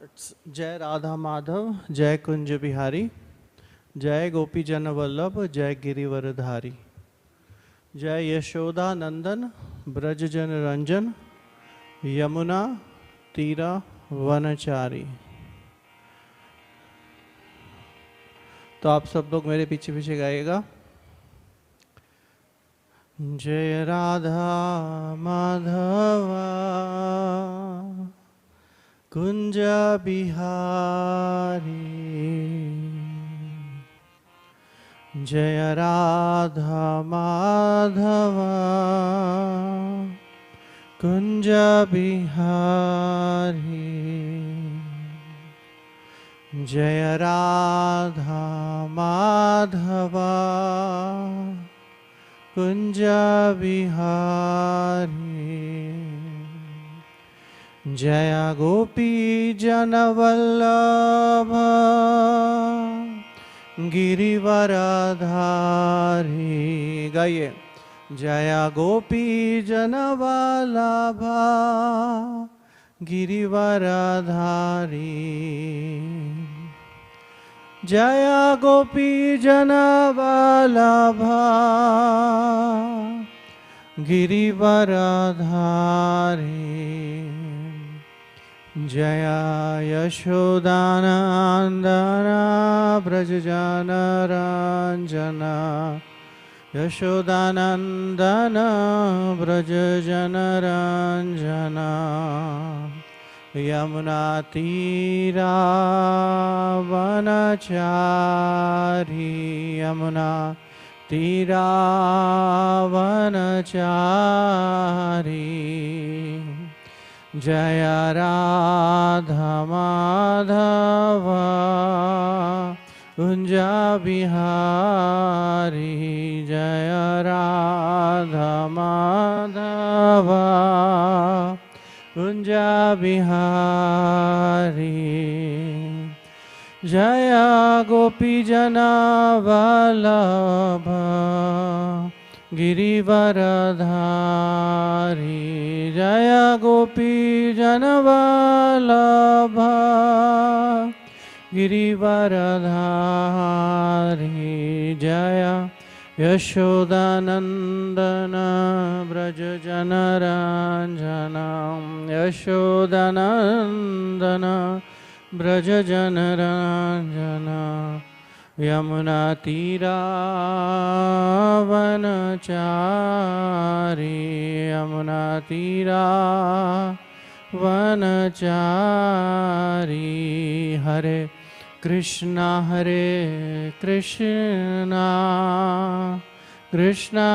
जय राधा माधव, जय कुंज बिहारी, जय गोपी जन वल्लभ, जय गिरिवरधारी, जय यशोदा नंदन, ब्रज जन रंजन, यमुना तीरा वनचारी। तो आप सब लोग मेरे पीछे पीछे गाइएगा। जय राधा माधवा कुंज बिहारी, जय राधा माधवा कुंज बिहारी, जय राधा माधवा कुंज बिहारी, जय गोपी जन वल्लभ गिरिवरधारी। गाइए। जय गोपी जन वल्लभ गिरिवरधारी, जय गोपी जन वल्लभ गिरिवरधारी, जय यशोदानंदन ब्रज जन रंजन, यशोदानंदन ब्रज जन रंजन, यमुना तीरा वनचारी, यमुना तीरा वनचारी, जय राधा माधव कुंज बिहारी, जय राधा माधव कुंज बिहारी, जय गोपी जन वल्लभ गिरिवरधारी, जय गोपी जन वल्लभ गिरिवरधारी, जय यशोदानंदन ब्रज जन रंजन, यशोदानंदन ब्रज जन रंजन, यमुना तीरा वनचारी, यमुना तीरा वनचारी, हरे कृष्णा कृष्णा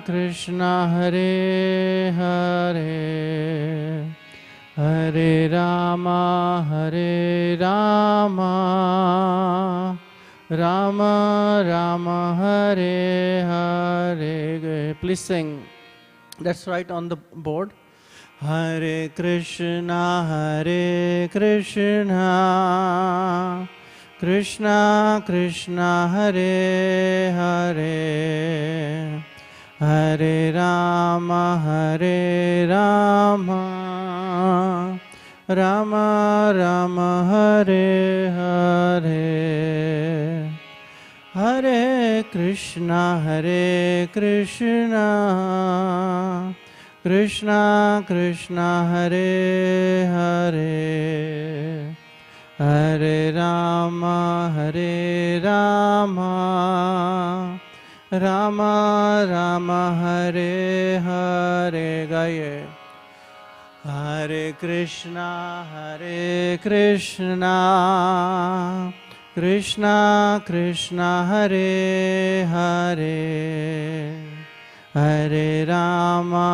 कृष्णा हरे हरे, हरे रामा राम राम हरे हरे. Please sing. That's right on the board. Hare Krishna Krishna Krishna Hare Hare, Hare Rama Rama Rama Hare Hare, Hare Krishna Krishna Krishna Hare Hare, Hare Rama Rama Rama Hare Hare. गाइए. Hare Krishna Krishna Krishna Hare Hare, Hare Rama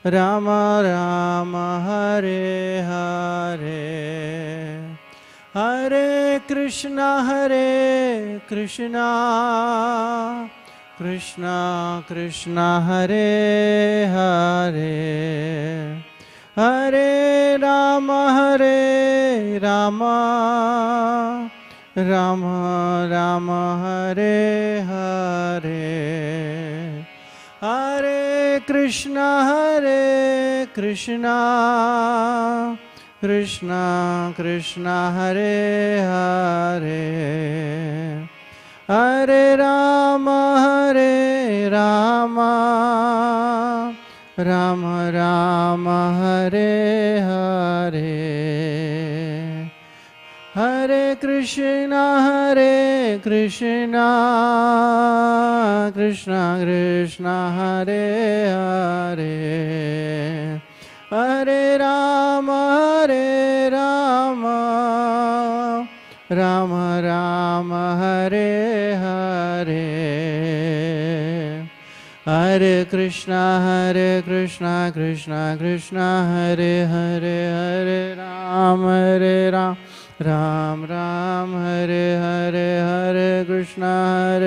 Rama Rama Hare Hare, Hare Krishna Krishna Krishna Hare Hare, Hare Rama Rama Rama Hare Hare, Hare Krishna Krishna Krishna Krishna Hare Hare Hare Rama Rama Rama Hare Hare Hare Krishna Krishna Krishna Hare Hare Hare Rama Rama Hare Hare Hare Krishna Krishna Krishna Hare Hare Hare Rama Ram Hare Hare Hare Krishna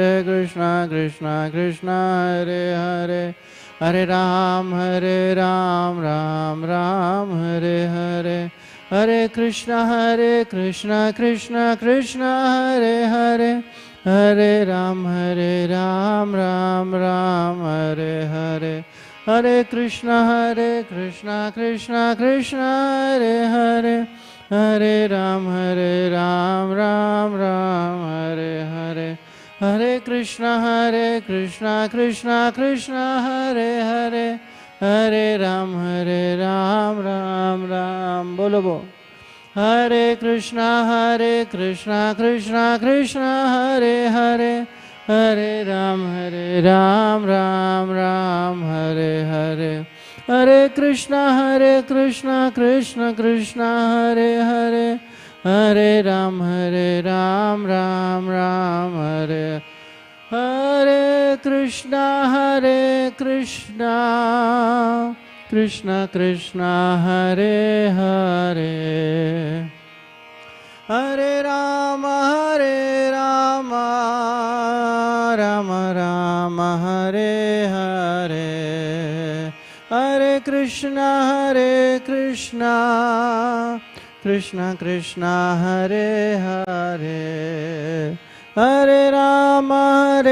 Krishna Krishna Hare Hare Hare Ram Ram Hare Hare Hare Krishna Krishna Krishna Hare Hare Hare Ram Ram Hare Hare Hare Krishna Krishna Krishna Hare Hare Hare Ram Ram Hare Hare Hare Krishna Krishna Hare Hare Hare Ram Ram bolo bo Hare Krishna Krishna Hare Hare Hare Ram Ram Hare Hare Hare Krishna Krishna Hare Hare Hare Ram Ram Hare Hare Krishna Krishna Hare Hare Hare Rama Rama Hare Hare Hare Krishna Krishna Hare Hare Hare Rama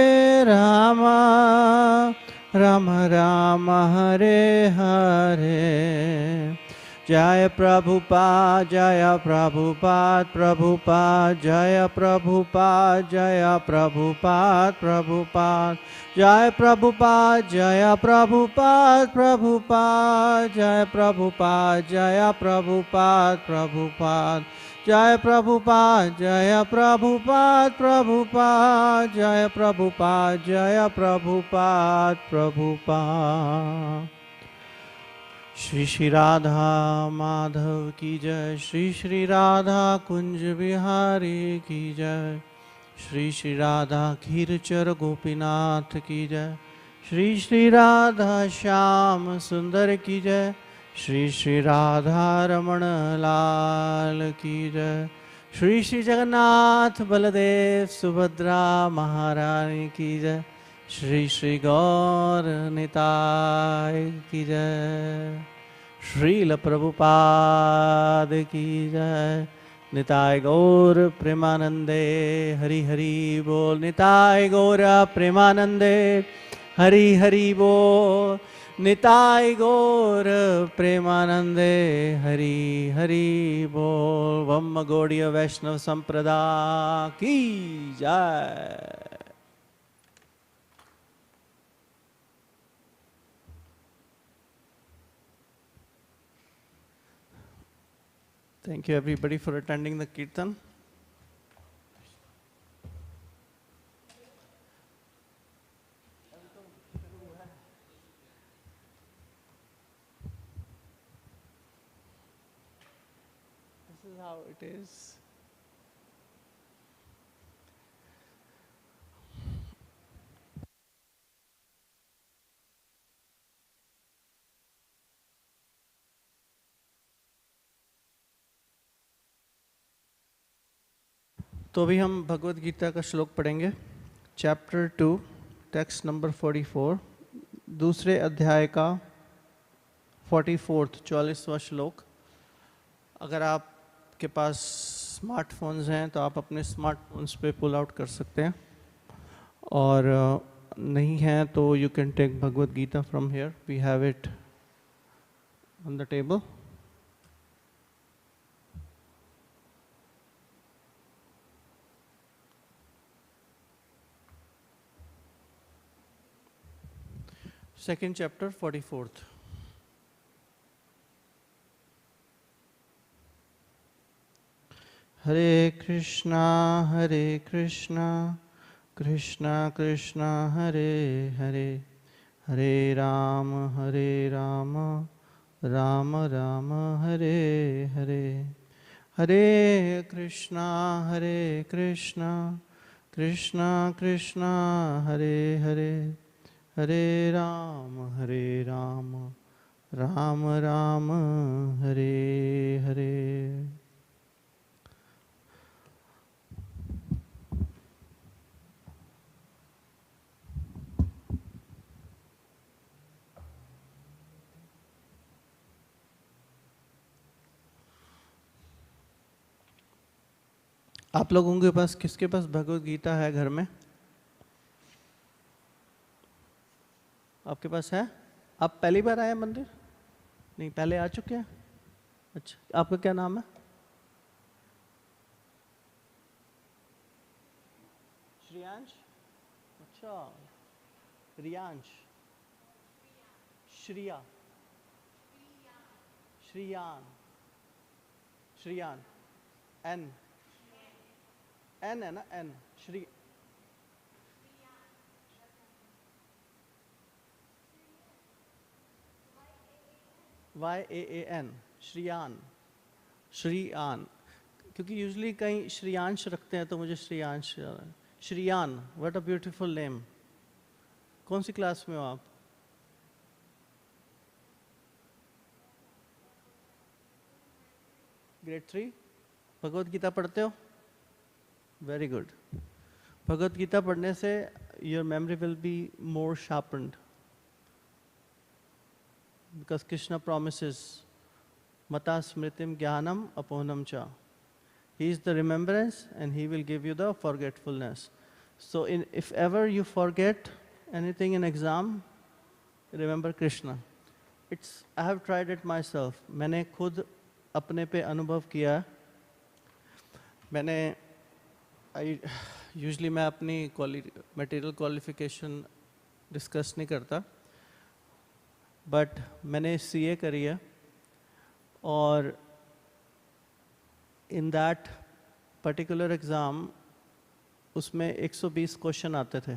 Rama Hare Hare Jaya Prabhupada Jaya Prabhupada Prabhupada Jaya Prabhupada Jaya Prabhupada Prabhupada Jaya Prabhupada Jaya Prabhupada Prabhupada Jaya Prabhupada Jaya Prabhupada Prabhupada Jaya Prabhupada Jaya Prabhupada Prabhupada Jaya Prabhupada Jaya Prabhupada Prabhupada Shri Shri Radha Madhav ki jai Shri Shri Radha Kunj Bihari ki jai Shri Shri Radha Khirchar Gopinath ki jai Shri Shri Radha Shyam Sundar ki jai Shri Shri Radha Ramana Lal ki jai Shri Shri Jagannath Baladev Subhadra Maharani ki jai Shri Shri Gaur Nitai ki jai Srila Prabhupada ki jai Nitai Gaur Premanande Hari Hari Bol Nitai Gaura Premanande Hari Hari Bol Nitai Gaur Premanande Hari Hari Bol Vamma Gaudiya Vaishnava Samprada ki jai. Thank you everybody for attending the Kirtan. This is how it is. तो अभी हम भगवद गीता का श्लोक पढ़ेंगे, chapter 2, text number 44, दूसरे अध्याय का 44वां श्लोक। अगर आपके पास स्मार्टफोन्स हैं तो आप अपने स्मार्टफोन्स पे पुल आउट कर सकते हैं, और नहीं हैं तो you can take Bhagavad Gita from here, we have it on the table. Second chapter, 44th. Hare Krishna, Krishna Krishna, Hare Hare, Hare Rama, Rama Rama, Hare Hare. Hare Krishna, Krishna Krishna, Hare Hare, Hare Rama, Rama Rama, Hare Hare. आप लोगों के पास, किसके पास भगवत गीता है घर में? आपके पास है? आप पहली बार आए मंदिर? नहीं, पहले आ चुके हैं? अच्छा, आपका क्या नाम है? श्रेयांश? अच्छा, रियांश, श्रिया, श्रियान, एन है ना, एन, श्री, YAAN, श्रियान, क्योंकि यूजली कहीं श्रियांश रखते हैं तो मुझे Shriyansh, Shriyan, what a beautiful name. कौन सी क्लास में हो आप? ग्रेड 3। भगवत गीता पढ़ते हो? Very good. भगवत गीता पढ़ने से your memory will be more sharpened, because Krishna promises mata smritim jnanam apohanam cha. He is the remembrance and he will give you the forgetfulness. So if ever you forget anything in exam, remember Krishna. I have tried it myself. मैंने खुद अपने पे अनुभव किया। Usually मैं अपनी material qualification discuss नहीं करता, बट मैंने CA करी है और इन दैट पर्टिकुलर एग्ज़ाम उसमें 120 क्वेश्चन आते थे,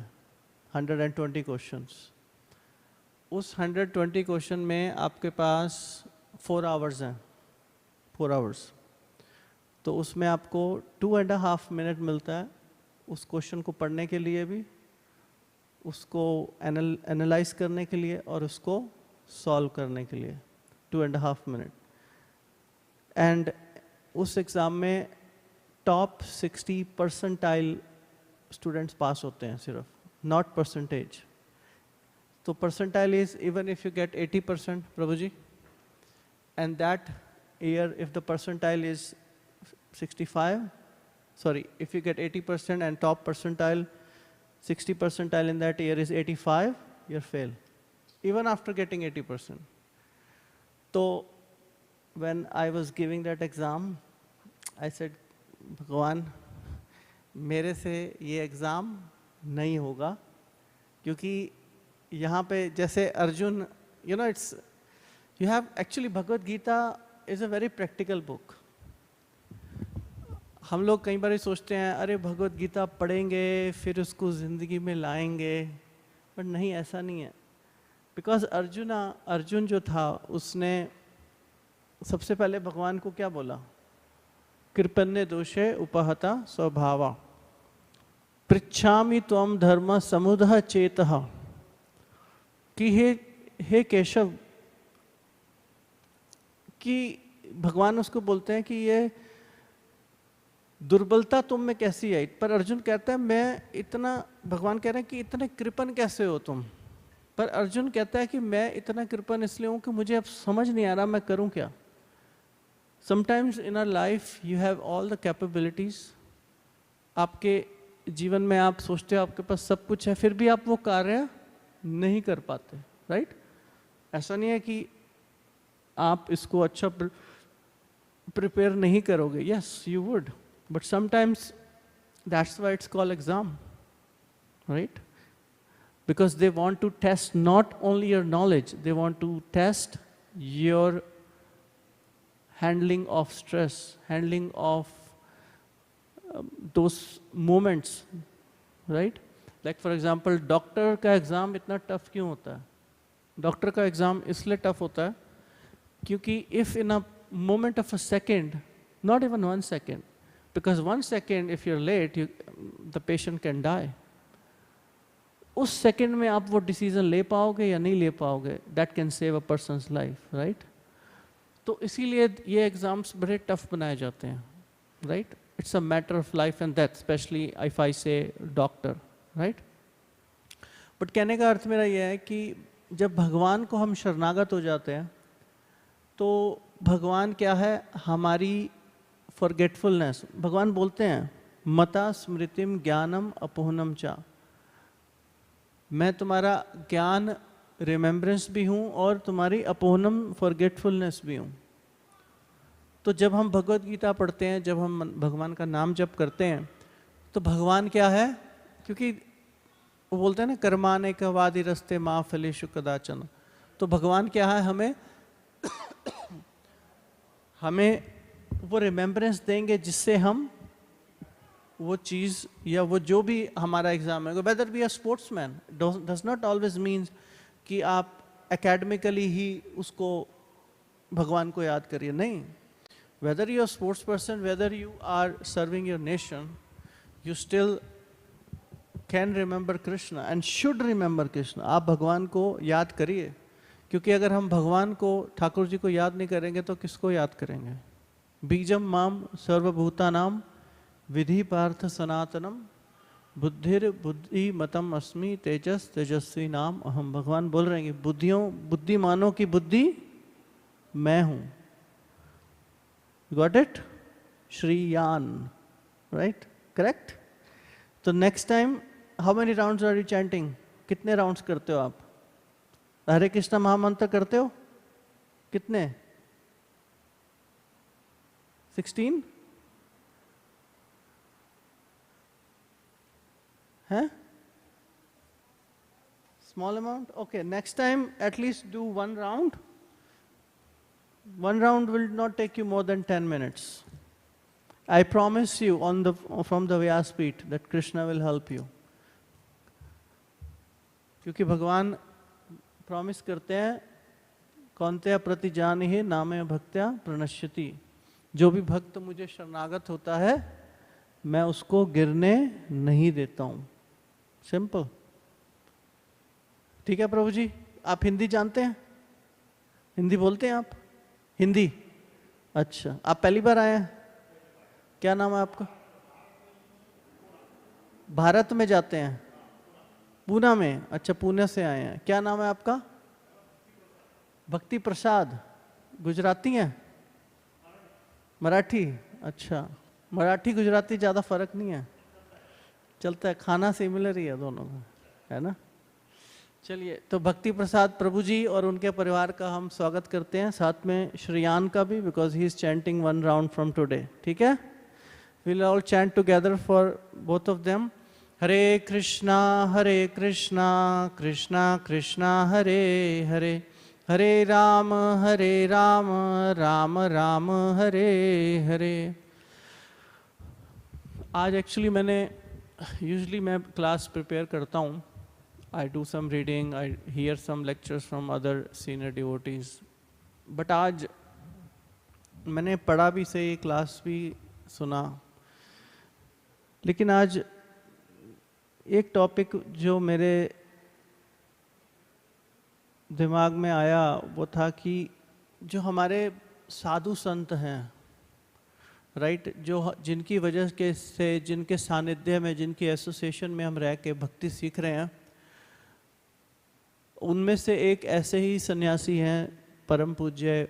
120 क्वेश्चंस। उस 120 क्वेश्चन में आपके पास 4 आवर्स हैं, 4 आवर्स, तो उसमें आपको 2.5 मिनट मिलता है उस क्वेश्चन को पढ़ने के लिए भी, उसको एनालाइज करने के लिए और उसको सॉल्व करने के लिए। 2.5 मिनट। एंड उस एग्ज़ाम में टॉप 60 परसेंटाइल स्टूडेंट्स पास होते हैं सिर्फ, नॉट परसेंटेज। तो percentile is even if you get 80%, प्रभु जी, and that year if the percentile is 65, sorry, if you get 80% and top percentile, 60 percentile in that year is 85, you're fail, even after getting 80%. So when I was giving that exam, I said, भगवान मेरे से ये exam नहीं होगा, क्योंकि यहाँ पे जैसे Arjun, you know, you have actually Bhagavad Gita is a very practical book. हम लोग कई बार सोचते हैं अरे भगवत गीता पढ़ेंगे फिर उसको ज़िंदगी में लाएंगे, पर नहीं, ऐसा नहीं है। बिकॉज अर्जुन जो था उसने सबसे पहले भगवान को क्या बोला? कृपन्य दोषे उपहता स्वभावा पृच्छामि त्वं धर्म समुदः चेतः, कि हे केशव, कि भगवान उसको बोलते हैं कि ये दुर्बलता तुम में कैसी आई? पर अर्जुन कहता है मैं इतना, भगवान कह रहे हैं कि इतने कृपण कैसे हो तुम? पर अर्जुन कहता है कि मैं इतना कृपण इसलिए हूँ कि मुझे अब समझ नहीं आ रहा मैं करूँ क्या। Sometimes in our life you have all the capabilities, आपके जीवन में आप सोचते हो आपके पास सब कुछ है, फिर भी आप वो कार्य नहीं कर पाते, राइट? ऐसा नहीं है कि आप इसको अच्छा प्रिपेयर नहीं करोगे. Yes you would, but sometimes that's why it's called exam, right? Because they want to test not only your knowledge, they want to test your handling of stress, handling of those moments, right? Like for example, doctor का exam इतना tough क्यों होता है? Doctor का exam इसलिए tough होता है क्योंकि if in a moment of a second, not even 1 second, because 1 second if you're late, the patient can die. उस सेकंड में आप वो डिसीजन ले पाओगे या नहीं ले पाओगे, that can save a person's life, right? तो इसीलिए ये एग्जाम्स बड़े टफ बनाए जाते हैं, right? It's a matter of life and death, specially if I से डॉक्टर, राइट? बट कहने का अर्थ मेरा ये है कि जब भगवान को हम शरणागत हो जाते हैं तो भगवान क्या है? हमारी फॉरगेटफुलनेस. भगवान बोलते हैं मता स्मृतिम ज्ञानम अपोहनम चा, मैं तुम्हारा ज्ञान रिमेम्बरेंस भी हूँ और तुम्हारी अपोहनम फॉरगेटफुलनेस भी हूँ. तो जब हम भगवत गीता पढ़ते हैं, जब हम भगवान का नाम जप करते हैं, तो भगवान क्या है? क्योंकि वो बोलते हैं ना कर्माने का वादी रस्ते माँ फलेशु कदाचन. तो भगवान क्या है? हमें वो रिमेम्बरेंस देंगे जिससे हम वो चीज़ या वो जो भी हमारा एग्ज़ाम है, whether be a sportsman, does not always means कि आप एकेडमिकली ही उसको भगवान को याद करिए. नहीं, whether you are sports person, whether you are serving your nation, you still can remember Krishna and should remember Krishna. आप भगवान को याद करिए, क्योंकि अगर हम भगवान को, ठाकुर जी को याद नहीं करेंगे तो किसको याद करेंगे? बीजम माम सर्वभूतानाम विधि पार्थ सनातनम बुद्धिर बुद्धि मतम अस्मि तेजस तेजस्वी नाम अहम. भगवान बोल रहे हैं कि बुद्धिमानों की बुद्धि मैं हूं. Got it? Shriyan, right? Correct. तो next time how many rounds are you chanting? कितने राउंड्स करते हो आप? हरे कृष्णा महामंत्र करते हो? कितने? 16 है? Small amount? Okay, next time at least do 1 round. 1 round will not take you more than 10 minutes. I promise you from the Vyaspeeth that Krishna will help you. क्योंकि भगवान प्रॉमिस करते हैं कौन्तेय प्रतिजानिहि नामे भक्त्या प्रणश्यति. जो भी भक्त मुझे शरणागत होता है मैं उसको गिरने नहीं देता हूँ. सिंपल. ठीक है प्रभु जी? आप हिंदी जानते हैं? हिंदी बोलते हैं आप? हिंदी? अच्छा, आप पहली बार आए हैं? क्या नाम है आपका? भारत में जाते हैं? पूना में? अच्छा, पुणे से आए हैं. क्या नाम है आपका? भक्ति प्रसाद. गुजराती हैं? मराठी? अच्छा, मराठी गुजराती ज़्यादा फर्क नहीं है, चलता है, खाना सिमिलर ही है दोनों का, है ना? चलिए, तो भक्ति प्रसाद प्रभु जी और उनके परिवार का हम स्वागत करते हैं, साथ में श्रीयान का भी, because he is chanting 1 round from today. ठीक है? Will all chant together for both of them. Hare Krishna Krishna Krishna Hare Hare, Hare Ram Ram Ram Hare Hare. आज एक्चुअली यूजली मैं क्लास प्रिपेयर करता हूँ. I do some reading, I hear some lectures from other senior devotees, but आज मैंने पढ़ा भी सही, क्लास भी सुना, लेकिन आज एक टॉपिक जो मेरे दिमाग में आया वो था कि जो हमारे साधु संत हैं, राइट, जो जिनकी वजह के से, जिनके सानिध्य में, जिनकी एसोसिएशन में हम रह के भक्ति सीख रहे हैं, उनमें से एक ऐसे ही सन्यासी हैं परम पूज्य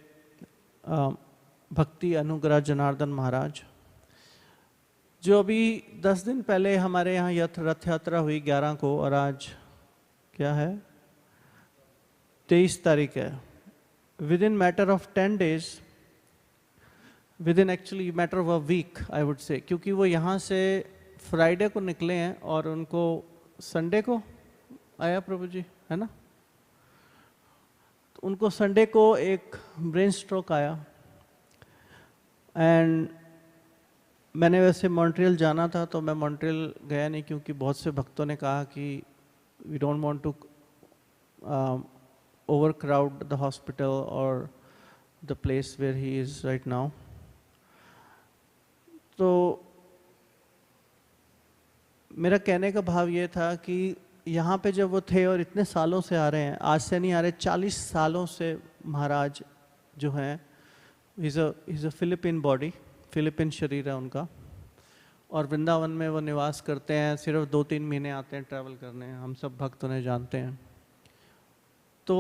भक्ति अनुग्रह जनार्दन महाराज, जो अभी 10 दिन पहले हमारे यहाँ रथ यात्रा हुई 11 को, और आज क्या है? 23 तारीख है. Within matter of 10 days, within actually matter of a week I would say, क्योंकि वो यहाँ से फ्राइडे को निकले हैं और उनको संडे को आया प्रभु जी, है ना, तो उनको संडे को एक ब्रेन स्ट्रोक आया। एंड मैंने वैसे मॉन्ट्रियल जाना था तो मैं मॉन्ट्रियल गया नहीं, क्योंकि बहुत से भक्तों ने कहा कि we don't want to overcrowd the hospital और the place where he is right now. तो मेरा कहने का भाव ये था कि यहाँ पे जब वो थे और इतने सालों से आ रहे हैं, आज से नहीं आ रहे, 40 सालों से महाराज जो हैं, is a Philippine body, Philippine शरीर है उनका, और वृंदावन में वो निवास करते हैं, सिर्फ 2-3 महीने आते हैं ट्रैवल करने, हम सब भक्त उन्हें जानते हैं। तो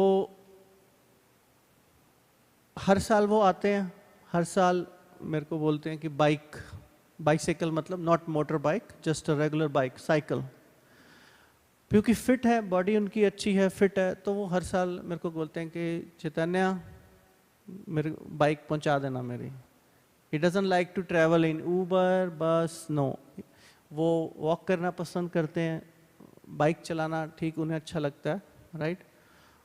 हर साल वो आते हैं, हर साल मेरे को बोलते हैं कि बाइसाइकिल, मतलब not motor bike, just a regular bike, cycle, क्योंकि फिट है, बॉडी उनकी अच्छी है, फिट है, तो वो हर साल मेरे को बोलते हैं कि चैतन्य मेरे बाइक पहुंचा देना मेरी। He doesn't like to travel in Uber, bus, no, वो वॉक करना पसंद करते हैं, बाइक चलाना ठीक उन्हें अच्छा लगता है, राइट।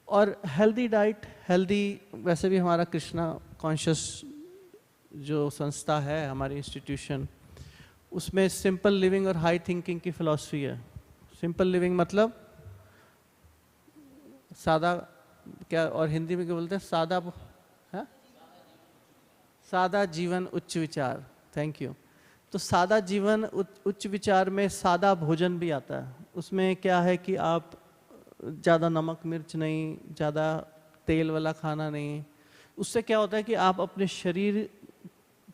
और हेल्दी डाइट, हेल्दी, वैसे भी हमारा कृष्णा कॉन्शियस जो संस्था है, हमारी इंस्टीट्यूशन, उसमें सिंपल लिविंग और हाई थिंकिंग की फिलॉसफी है। सिंपल लिविंग मतलब सादा, क्या और हिंदी में क्या बोलते हैं, सादा है, सादा जीवन उच्च विचार, थैंक यू। तो सादा जीवन उच्च विचार में सादा भोजन भी आता है। उसमें क्या है कि आप ज़्यादा नमक मिर्च नहीं, ज़्यादा तेल वाला खाना नहीं, उससे क्या होता है कि आप अपने शरीर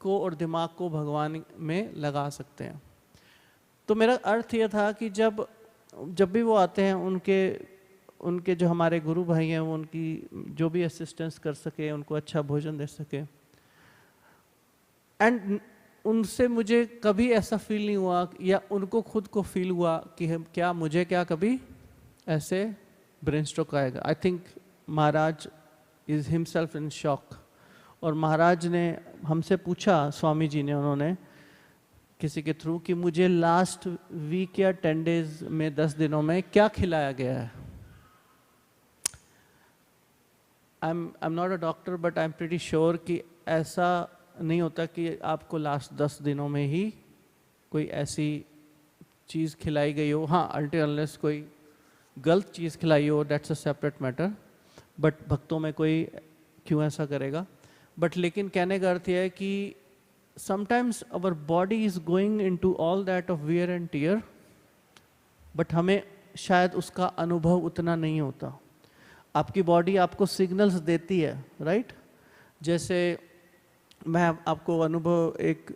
को और दिमाग को भगवान में लगा सकते हैं। तो मेरा अर्थ यह था कि जब भी वो आते हैं, उनके जो हमारे गुरु भाई हैं, वो उनकी जो भी असिस्टेंस कर सके, उनको अच्छा भोजन दे सके। एंड उनसे मुझे कभी ऐसा फील नहीं हुआ, या उनको खुद को फील हुआ कि क्या मुझे क्या कभी ऐसे ब्रेन स्ट्रोक आएगा। I think Maharaj is himself in shock. और महाराज ने हमसे पूछा, स्वामी जी ने, उन्होंने किसी के थ्रू, कि मुझे लास्ट वीक या 10 days में, 10 दिनों में क्या खिलाया गया है। I am not a doctor, but I am pretty sure कि ऐसा नहीं होता कि आपको लास्ट 10 दिनों में ही कोई ऐसी चीज़ खिलाई गई हो। हाँ, अल्टील अनलेस कोई गलत चीज़ खिलाई हो, that's a separate matter, but भक्तों में कोई क्यों ऐसा करेगा। बट लेकिन कहने का अर्थ यह है कि sometimes our body is going into all that of wear and tear, but हमें शायद उसका अनुभव उतना नहीं होता। आपकी बॉडी आपको सिग्नल्स देती है, राइट। जैसे मैं आपको अनुभव, एक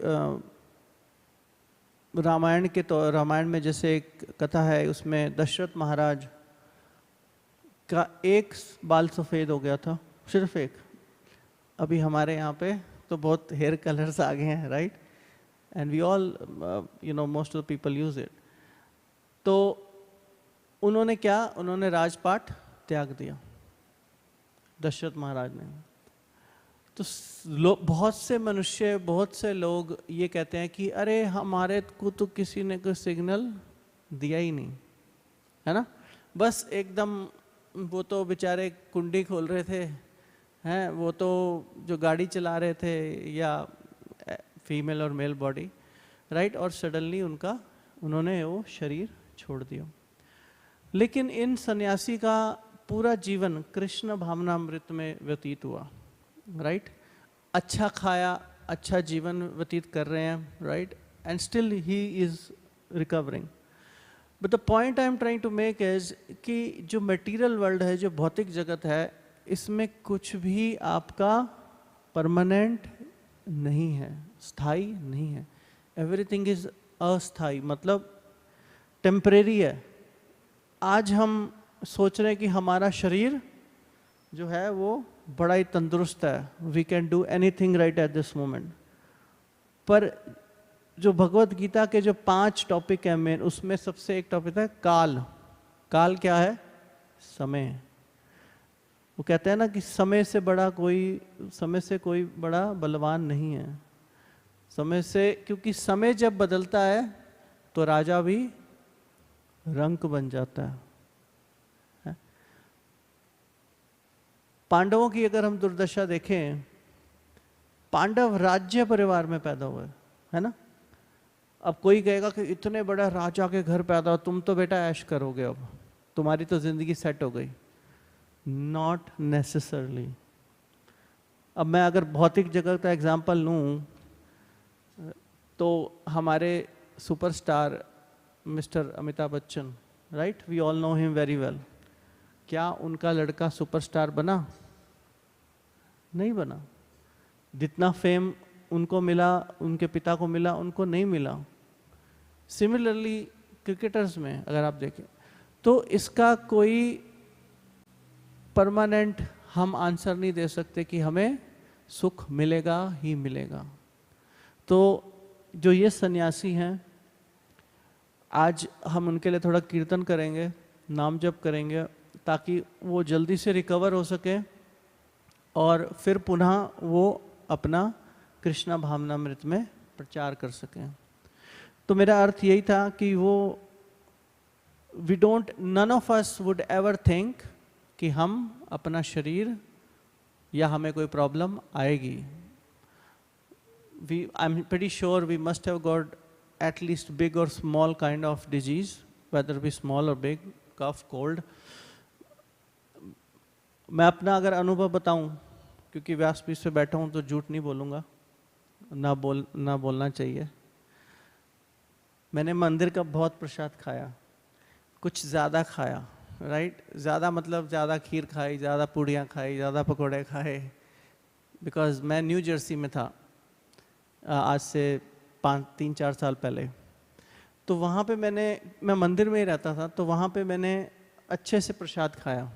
रामायण के, तो रामायण में जैसे एक कथा है, उसमें दशरथ महाराज का एक बाल सफ़ेद हो गया था, सिर्फ एक। अभी हमारे यहाँ पे तो बहुत हेयर कलर्स आ गए हैं, right, and we all most of the people use it. तो उन्होंने क्या, उन्होंने राजपाट त्याग दिया, दशरथ महाराज ने। तो बहुत से मनुष्य, बहुत से लोग ये कहते हैं कि अरे हमारे को तो किसी ने कोई सिग्नल दिया ही नहीं, है ना, बस एकदम, वो तो बेचारे कुंडी खोल रहे थे, हैं, वो तो जो गाड़ी चला रहे थे, या फीमेल और मेल बॉडी, राइट, और सडनली उन्होंने वो शरीर छोड़ दिया। लेकिन इन सन्यासी का पूरा जीवन कृष्ण भावनामृत में व्यतीत हुआ, राइट। अच्छा खाया, अच्छा जीवन व्यतीत कर रहे हैं, right, and still he is recovering. But the point I am trying to make is कि जो मटेरियल वर्ल्ड है, जो भौतिक जगत है, इसमें कुछ भी आपका परमानेंट नहीं है, स्थायी नहीं है। एवरीथिंग इज अस्थायी, मतलब टेम्परेरी है। आज हम सोच रहे हैं कि हमारा शरीर जो है वो बड़ा ही तंदुरुस्त है, we can do anything right at this moment. पर जो भगवत गीता के जो 5 टॉपिक है मेन, उसमें सबसे एक टॉपिक है काल। काल क्या है? समय। वो कहते हैं ना कि समय से कोई बड़ा बलवान नहीं है। समय से, क्योंकि समय जब बदलता है तो राजा भी रंक बन जाता है। पांडवों की अगर हम दुर्दशा देखें, पांडव राज्य परिवार में पैदा हुए, है ना। अब कोई कहेगा कि इतने बड़ा राजा के घर पैदा हो, तुम तो बेटा ऐश करोगे, अब तुम्हारी तो जिंदगी सेट हो गई। Not necessarily. अब मैं अगर भौतिक जगत का एग्जाम्पल लूँ तो हमारे superstar mister Amitabh Bachchan, right, we all know him very well. क्या उनका लड़का सुपरस्टार बना? नहीं बना। जितना फेम उनको मिला, उनके पिता को मिला, उनको नहीं मिला। सिमिलरली क्रिकेटर्स में अगर आप देखें तो इसका कोई परमानेंट हम आंसर नहीं दे सकते कि हमें सुख मिलेगा ही मिलेगा। तो जो ये सन्यासी हैं, आज हम उनके लिए थोड़ा कीर्तन करेंगे, नाम जप करेंगे, ताकि वो जल्दी से रिकवर हो सके और फिर पुनः वो अपना कृष्णा भावनामृत में प्रचार कर सकें। तो मेरा अर्थ यही था कि वो none of us would ever think कि हम अपना शरीर या हमें कोई प्रॉब्लम आएगी। I am pretty sure we must have got at least big or small kind of disease, whether be small or big, cough, cold. मैं अपना अगर अनुभव बताऊं, क्योंकि व्यासपीठ पे बैठा हूं तो झूठ नहीं बोलूंगा, ना बोलना चाहिए। मैंने मंदिर का बहुत प्रसाद खाया, कुछ ज़्यादा खाया, राइट। ज़्यादा मतलब ज़्यादा खीर खाई, ज़्यादा पूड़ियाँ खाई, ज़्यादा पकौड़े खाए, बिकॉज मैं न्यू जर्सी में था आज से 3-4 साल पहले। तो वहाँ पे मैं मंदिर में ही रहता था, तो वहाँ पे मैंने अच्छे से प्रसाद खाया।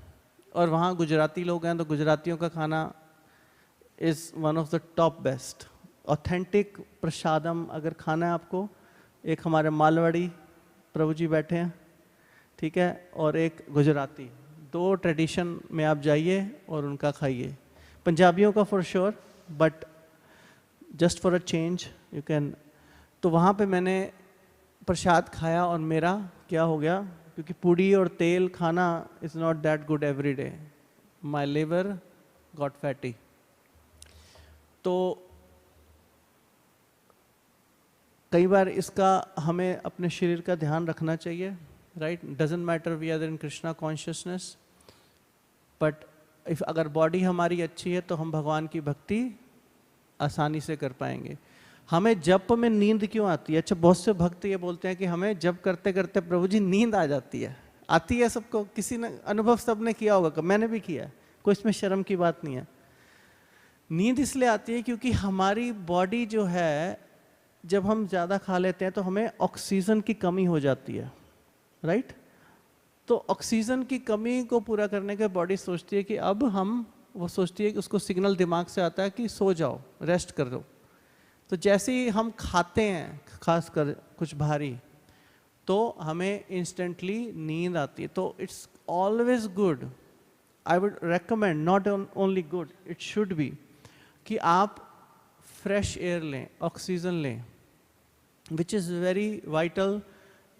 और वहाँ गुजराती लोग हैं, तो गुजरातियों का खाना is one of the top best. Authentic prasadam अगर खाना है आपको, एक हमारे मालवाड़ी प्रभु जी बैठे हैं, ठीक है, और एक गुजराती, 2 ट्रेडिशन में आप जाइए और उनका खाइए। पंजाबियों का for sure, but just for a change you can. तो वहाँ पे मैंने प्रसाद खाया और मेरा क्या हो गया, क्योंकि पूड़ी और तेल खाना is not that good every day, my liver got fatty. तो कई बार इसका हमें अपने शरीर का ध्यान रखना चाहिए, right. Doesn't matter we are in Krishna consciousness, but if अगर बॉडी हमारी अच्छी है तो हम भगवान की भक्ति आसानी से कर पाएंगे। हमें जप में नींद क्यों आती है? अच्छा, बहुत से भक्त ये बोलते हैं कि हमें जप करते करते प्रभु जी नींद आ जाती है। आती है सबको, किसी ने अनुभव सबने किया होगा, मैंने भी किया है, कोई इसमें शर्म की बात नहीं है। नींद इसलिए आती है क्योंकि हमारी बॉडी जो है, जब हम ज़्यादा खा लेते हैं तो हमें ऑक्सीजन की कमी हो जाती है, राइट। तो ऑक्सीजन की कमी को पूरा करने के बॉडी सोचती है कि अब वो सोचती है कि उसको सिग्नल दिमाग से आता है कि सो जाओ, रेस्ट कर दो। तो जैसे ही हम खाते हैं, खासकर कुछ भारी, तो हमें इंस्टेंटली नींद आती है। तो it's always good, I would recommend, not only good, it should be, कि आप फ्रेश एयर लें, ऑक्सीजन लें, which is very vital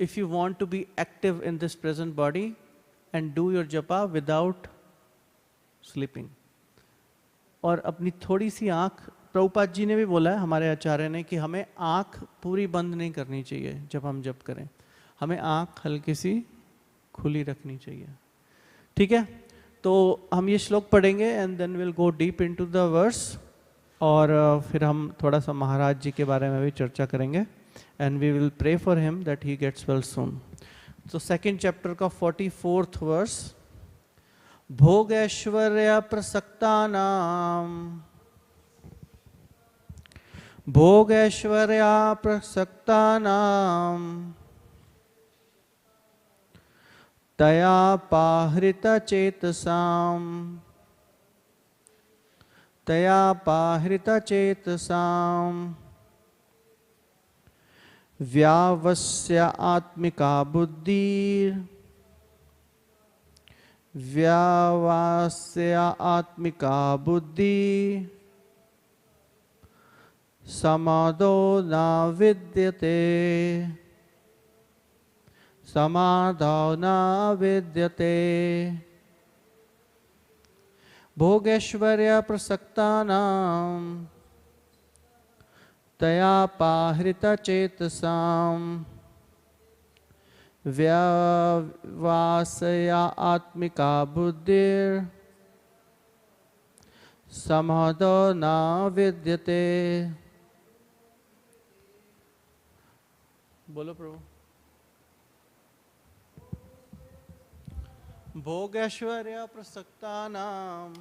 if you want to be active in this present body and do your japa without sleeping. और अपनी थोड़ी सी आँख, प्रभुपाद जी ने भी बोला है, हमारे आचार्य ने, कि हमें आँख पूरी बंद नहीं करनी चाहिए जब हम जप करें, हमें आँख हल्की सी खुली रखनी चाहिए, ठीक है। तो हम ये श्लोक पढ़ेंगे and then will go deep into the verse, और फिर हम थोड़ा सा महाराज जी के बारे में भी चर्चा करेंगे, and we will pray for him that he gets well soon. तो 2nd चैप्टर का 44th वर्स, भोगैश्वर्य प्रसक्तानाम, भोगैश्वर्या प्रसक्तानाम तया पाहृत चेतसाम, तया पाहृत चेतसाम व्यावस्य आत्मिका बुद्धि, व्यावास्य आत्मिका बुद्धि समादो न विद्यते, समाधौ न विद्यते। भोगैश्वर्य प्रसक्तानां तया पाहृता चेतसां व्यवासया आत्मिका बुद्धिर समादो न विद्यते। बोलो प्रभु। भोगैश्वर्य प्रसक्तानां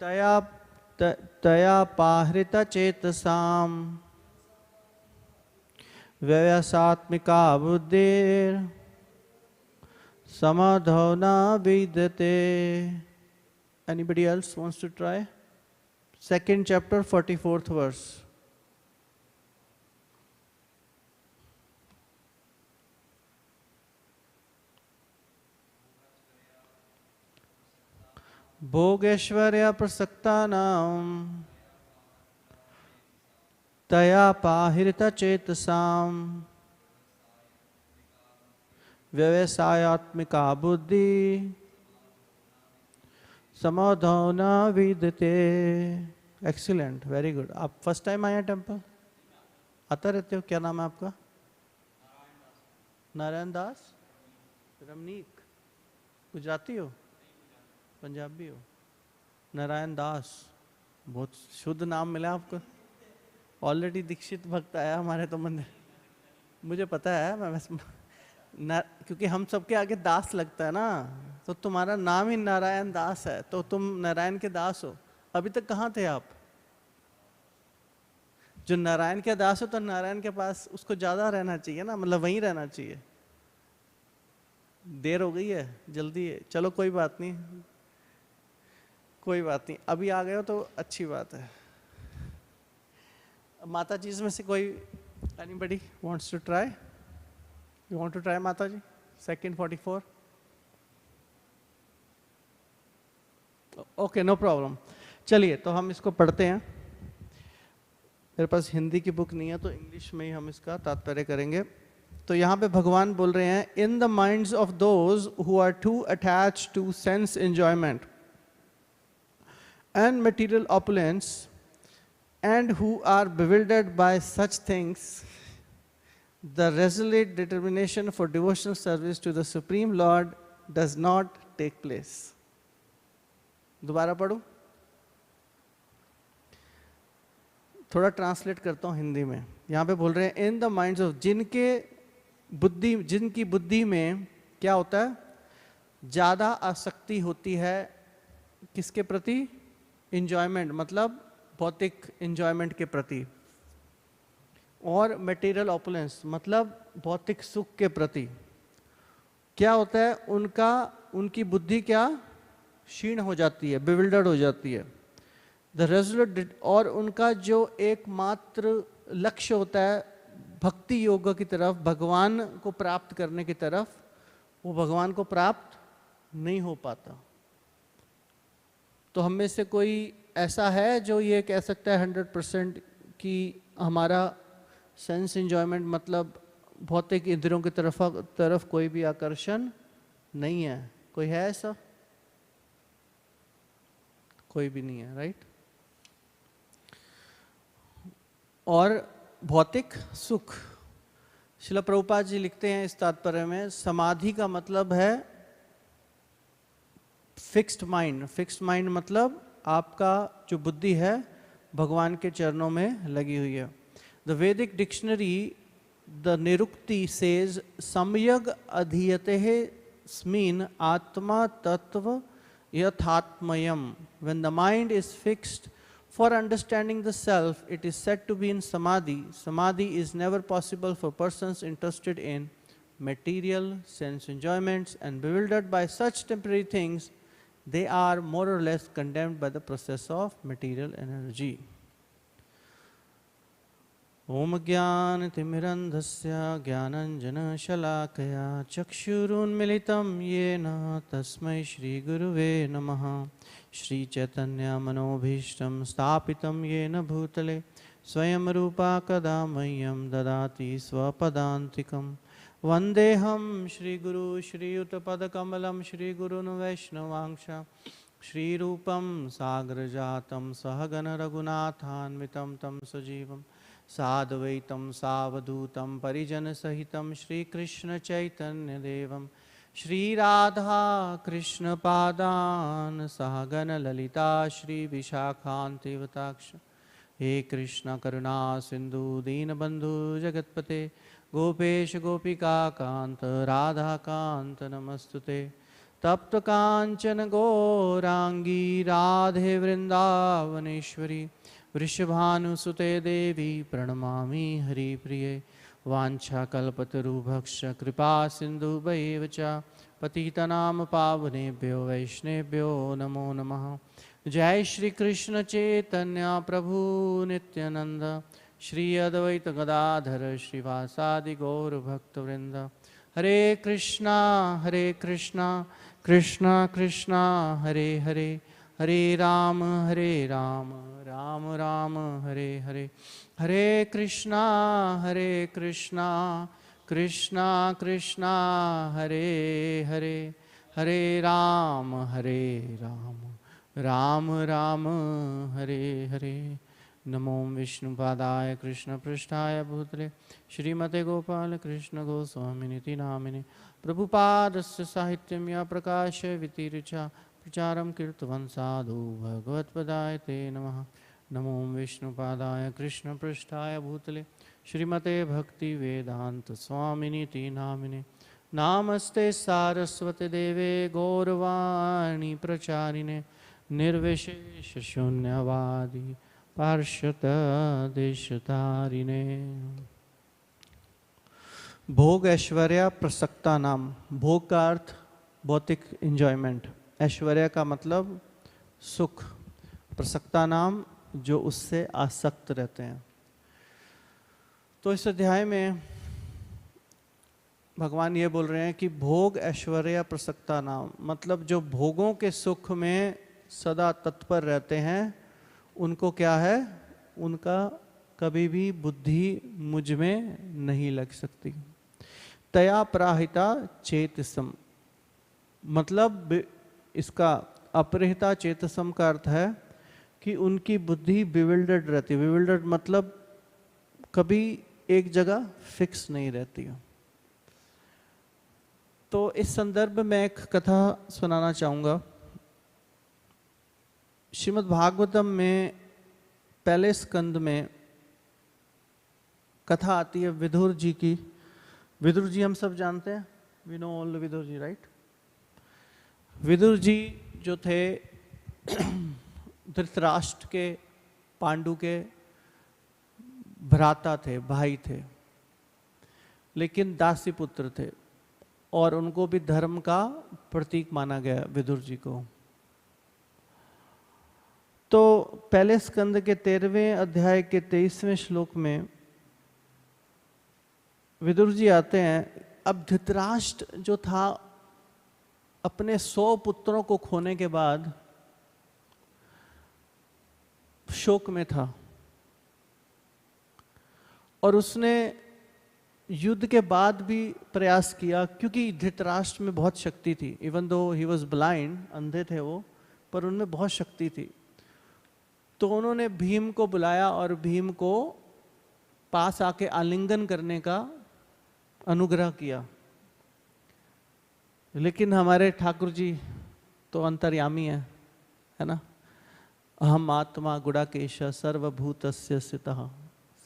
तया पाहृता चेतसां व्यवसात्मिका बुद्धिर समाधौ न विद्यते। Anybody else wants to try? Second chapter, 44th verse. भोगैश्वर्य प्रसक्तानां तया पाहृता चेतसां व्यवसायात्मिका बुद्धि समाधौ न विद्यते। Excellent, very good. आप फर्स्ट टाइम आए हैं टेम्पल? आता रहते हो? क्या नाम है आपका? नारायण दास। रमनीक। गुजराती हो? पंजाबी हो? नारायण दास, बहुत शुद्ध नाम मिला आपको। ऑलरेडी दीक्षित भक्त आया हमारे तो मंदिर, मुझे पता है। मैं क्योंकि हम सबके आगे दास लगता है ना, तो तुम्हारा नाम ही नारायण दास है, तो तुम नारायण के दास हो। अभी तक कहाँ थे आप? जो नारायण के दास हो तो नारायण के पास उसको ज़्यादा रहना चाहिए ना, मतलब वहीं रहना चाहिए। देर हो गई है, जल्दी है। चलो कोई बात नहीं, कोई बात नहीं, अभी आ गए हो तो अच्छी बात है। माता जी में से कोई, anybody wants to try? You want to try माता जी? सेकंड 44। Okay, no problem. चलिए तो हम इसको पढ़ते हैं। मेरे पास हिंदी की बुक नहीं है तो इंग्लिश में ही हम इसका तात्पर्य करेंगे। तो यहाँ पे भगवान बोल रहे हैं, in the minds of those who are too attached to sense enjoyment and material opulence and who are bewildered by such things, the resolute determination for devotional service to the Supreme Lord does not take place. दोबारा पढ़ूं? थोड़ा translate करता हूँ हिंदी में। यहाँ पे बोल रहे हैं इन द माइंड्स ऑफ, जिनकी बुद्धि में क्या होता है? ज़्यादा आसक्ति होती है किसके प्रति? इंजॉयमेंट, मतलब भौतिक इंजॉयमेंट के प्रति, और मटेरियल ऑपुलेंस मतलब भौतिक सुख के प्रति। क्या होता है? उनकी बुद्धि क्या? क्षीण हो जाती है, बिविल्डर्ड हो जाती है। द रेजोल्यूट, और उनका जो एकमात्र लक्ष्य होता है भक्ति योग की तरफ, भगवान को प्राप्त करने की तरफ, वो भगवान को प्राप्त नहीं हो पाता। तो हम में से कोई ऐसा है जो ये कह सकता है 100% कि हमारा सेंस एंजॉयमेंट मतलब भौतिक इंद्रियों की तरफ कोई भी आकर्षण नहीं है? कोई है ऐसा? कोई भी नहीं है, राइट? और भौतिक सुख, श्रील प्रभुपाद जी लिखते हैं इस तात्पर्य में, समाधि का मतलब है फिक्स्ड माइंड। फिक्स्ड माइंड मतलब आपका जो बुद्धि है भगवान के चरणों में लगी हुई है। The Vedic dictionary, the Nirukti says सम्यग अधीयते स्मिन आत्मा तत्व यथात्मयम। When the mind is fixed for understanding the self, it is said to be in samadhi. Samadhi is never possible for persons interested in material sense enjoyments and bewildered by such temporary things. They are more or less condemned by the process of material energy. ओम ज्ञानतिमिरन्धस्य ज्ञानञ्जनशलाकया चक्षुरुन्मिलितं येन तस्मै श्रीगुरुवे नमः। श्रीचैतन्यमनोभीष्टं स्थापितं येन भूतले स्वयं रूपा कदा मह्यं ददाति स्वपदान्तिकं। वन्देऽहं श्रीगुरु श्रीयुतपदकमलं श्रीगुरुन् वैष्णवांश श्रीरूपं सागरजातं सहगण रघुनाथान्वितं तं सजीवं साद्वैतं सावधूतं परिजनसहितं श्रीकृष्णचैतन्यदेवं श्रीराधा कृष्णपादान् सहगण ललिता श्रीविशाखान्तिवताक्ष। हे कृष्ण करुणा सिंधु दीनबंधु जगतपते गोपेश गोपिका कांत राधा कांत नमस्तुते। तप्त कांचन गौरांगी राधे वृंदावनेश्वरी वृषभानुसुते देवी प्रणमामि हरिप्रिये। वाञ्छाकल्पतरुभक्ष कृपा सिन्धुभैव च पतितनां पावनेभ्यो वैष्णवेभ्यो नमो नमः। जय श्री कृष्ण चैतन्य प्रभु नित्यानंद श्री अद्वैत गदाधर श्रीवासादि गौर भक्तवृंद। हरे कृष्णा कृष्णा कृष्णा हरे हरे, हरे राम राम राम हरे हरे। हरे कृष्णा कृष्णा कृष्णा हरे हरे, हरे राम राम राम हरे हरे। नमो विष्णुपादाय कृष्णपृष्ठाय भूतले श्रीमते गोपाल कृष्ण गोस्वामिनिति नामिने। प्रभुपादस्य साहित्यं या प्रकाश वितिरिचा प्रचारं कीर्तवन् साधु भगवत्पदाय ते नमः। नमो विष्णुपादाय कृष्णपृष्ठाय भूतले श्रीमते भक्ति वेदांत स्वामिनिति नामिने। नामस्ते सारस्वती देवे गौरवाणी प्रचारिणे निर्विशेष शून्यवादी पार्षद देशतारिणे। भोग ऐश्वर्य प्रसक्ता नाम। भोग का अर्थ भौतिक एंजॉयमेंट, ऐश्वर्य का मतलब सुख, प्रसक्ता नाम जो उससे आसक्त रहते हैं। तो इस अध्याय में भगवान ये बोल रहे हैं कि भोग ऐश्वर्य प्रसक्ता नाम मतलब जो भोगों के सुख में सदा तत्पर रहते हैं उनको क्या है, उनका कभी भी बुद्धि मुझ में नहीं लग सकती। तया प्राहिता चेतसम मतलब इसका अपरिहिता चेतसम का अर्थ है कि उनकी बुद्धि बिविल्डर्ड रहती है। बिविल्डर्ड मतलब कभी एक जगह फिक्स नहीं रहती है। तो इस संदर्भ में एक कथा सुनाना चाहूँगा। श्रीमद् भागवतम में पहले स्कंद में कथा आती है विदुर जी की। विदुर जी हम सब जानते हैं, we know all Vidur ji, right. Vidur ji जो थे धृतराष्ट्र के, पांडु के भ्राता थे, भाई थे, लेकिन दासी पुत्र थे और उनको भी धर्म का प्रतीक माना गया विदुर जी को। तो पहले स्कंद के 13वें अध्याय के 23वें श्लोक में विदुर जी आते हैं। अब धृतराष्ट्र जो था अपने 100 पुत्रों को खोने के बाद शोक में था और उसने युद्ध के बाद भी प्रयास किया क्योंकि धृतराष्ट्र में बहुत शक्ति थी। Even though he was blind, अंधे थे वो, पर उनमें बहुत शक्ति थी। तो उन्होंने भीम को बुलाया और भीम को पास आके आलिंगन करने का अनुग्रह किया। लेकिन हमारे ठाकुर जी तो अंतर्यामी है ना। अहम आत्मा गुड़ाकेश सर्वभूतस्य स्थितः,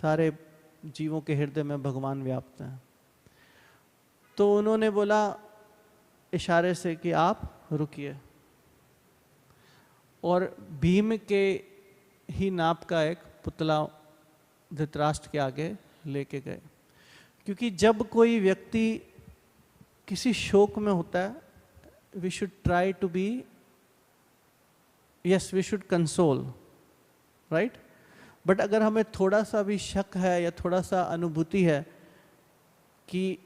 सारे जीवों के हृदय में भगवान व्याप्त हैं। तो उन्होंने बोला इशारे से कि आप रुकिए, और भीम के ही नाप का एक पुतला धृतराष्ट्र के आगे लेके गए। क्योंकि जब कोई व्यक्ति किसी शोक में होता है, we should try to be, yes we should console, right. But अगर हमें थोड़ा सा भी शक है या थोड़ा सा अनुभूति है कि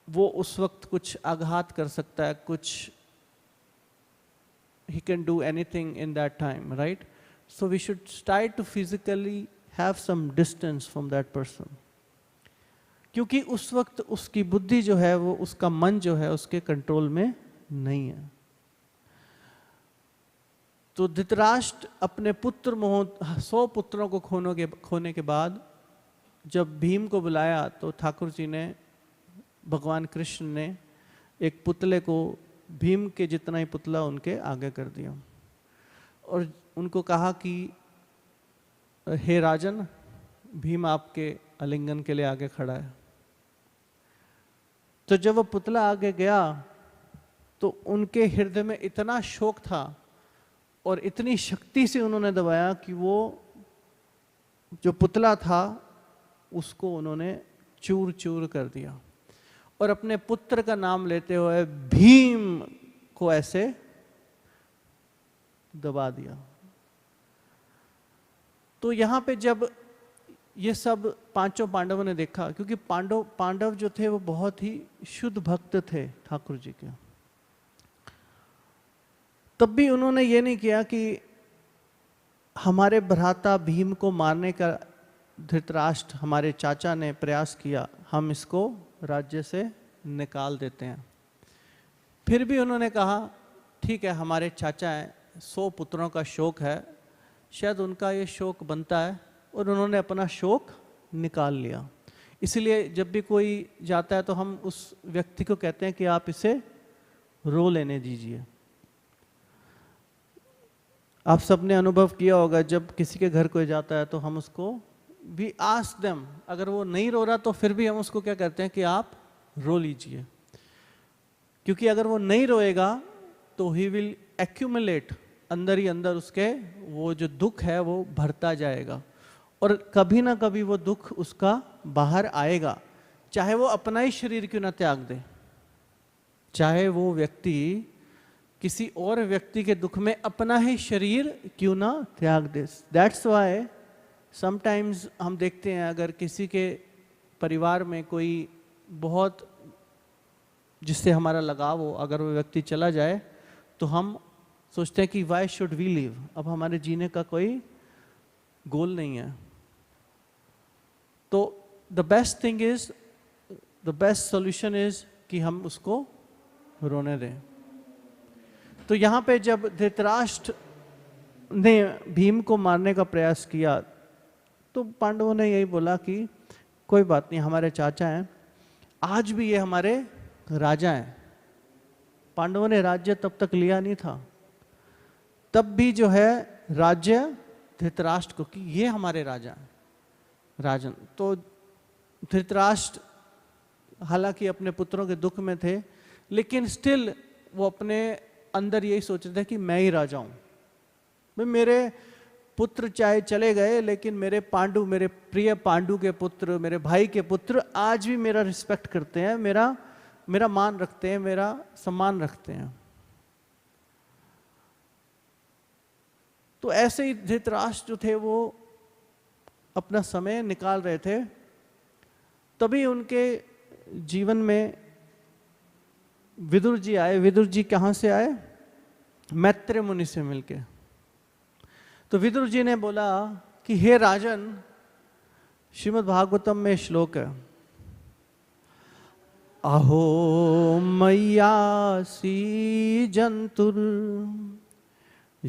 वो उस वक्त कुछ आघात कर सकता है, कुछ he can do anything in that time, right? So we should try to physically have some distance from that person, क्योंकि उस वक्त उसकी बुद्धि जो है वो, उसका मन जो है उसके कंट्रोल में नहीं है। तो धृतराष्ट्र अपने पुत्र 100 पुत्रों को खोने के बाद जब भीम को बुलाया तो ठाकुर जी ने, भगवान कृष्ण ने एक पुतले को, भीम के जितना ही पुतला उनके आगे कर दिया और उनको कहा कि हे राजन, भीम आपके आलिंगन के लिए आगे खड़ा है। तो जब वो पुतला आगे गया तो उनके हृदय में इतना शोक था और इतनी शक्ति से उन्होंने दबाया कि वो जो पुतला था उसको उन्होंने चूर चूर कर दिया और अपने पुत्र का नाम लेते हुए भीम को ऐसे दबा दिया। तो यहाँ पे जब ये सब पांचों पांडवों ने देखा, क्योंकि पांडव जो थे वो बहुत ही शुद्ध भक्त थे ठाकुर जी के, तब भी उन्होंने ये नहीं किया कि हमारे भ्राता भीम को मारने का धृतराष्ट्र हमारे चाचा ने प्रयास किया, हम इसको राज्य से निकाल देते हैं। फिर भी उन्होंने कहा ठीक है, हमारे चाचा हैं, 100 पुत्रों का शोक है, शायद उनका ये शोक बनता है, और उन्होंने अपना शोक निकाल लिया। इसलिए जब भी कोई जाता है तो हम उस व्यक्ति को कहते हैं कि आप इसे रो लेने दीजिए। आप सबने अनुभव किया होगा, जब किसी के घर कोई जाता है तो हम उसको वी आस्क देम, अगर वो नहीं रो रहा तो फिर भी हम उसको क्या करते हैं कि आप रो लीजिए, क्योंकि अगर वो नहीं रोएगा तो ही विल एक्यूमुलेट, अंदर ही अंदर उसके वो जो दुख है वो भरता जाएगा और कभी ना कभी वो दुख उसका बाहर आएगा, चाहे वो अपना ही शरीर क्यों ना त्याग दे, चाहे वो व्यक्ति किसी और व्यक्ति के दुख में अपना ही शरीर क्यों ना त्याग दे। दैट्स वाई समटाइम्स हम देखते हैं, अगर किसी के परिवार में कोई बहुत जिससे हमारा लगाव हो, अगर वो व्यक्ति चला जाए तो हम सोचते हैं कि वाई शुड वी लिव, अब हमारे जीने का कोई गोल नहीं है। तो the best thing is, the best solution is कि हम उसको रोने दें। तो यहाँ पे जब धृतराष्ट्र ने भीम को मारने का प्रयास किया तो पांडवों ने यही बोला कि कोई बात नहीं, हमारे चाचा हैं, आज भी ये हमारे राजा हैं। पांडवों ने राज्य तब तक लिया नहीं था, तब भी जो है राज्य धृतराष्ट्र को कि ये हमारे राजा हैं, राजन। तो धृतराष्ट्र हालांकि अपने पुत्रों के दुख में थे, लेकिन स्टिल वो अपने अंदर यही सोच रहे थे कि मैं ही राजा हूं, भाई मेरे पुत्र चाहे चले गए लेकिन मेरे पांडु, मेरे प्रिय पांडु के पुत्र, मेरे भाई के पुत्र आज भी मेरा रिस्पेक्ट करते हैं, मेरा मान रखते हैं, मेरा सम्मान रखते हैं। तो ऐसे ही धृतराष्ट्र जो थे वो अपना समय निकाल रहे थे, तभी उनके जीवन में विदुर जी आए। विदुर जी कहाँ से आए? मैत्रेय मुनि से मिलके। तो विदुर जी ने बोला कि हे राजन, श्रीमद् भागवतम में श्लोक है, अहो मय्यासी जंतुर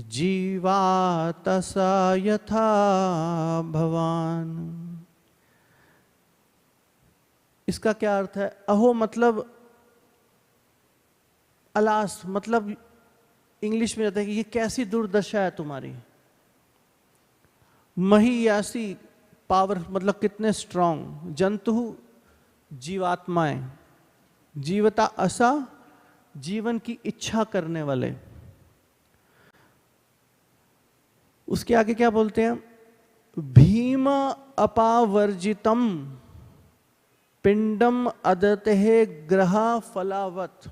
जीवातसा यथा भवान। इसका क्या अर्थ है? अहो मतलब अलास, मतलब इंग्लिश में कहते हैं कि ये कैसी दुर्दशा है तुम्हारी। महीयासी पावर मतलब कितने स्ट्रांग, जंतु जीवात्माएं, जीवता असा जीवन की इच्छा करने वाले। उसके आगे क्या बोलते हैं? भीम अपावर्जितम पिंडम अदते ग्रह फलावत,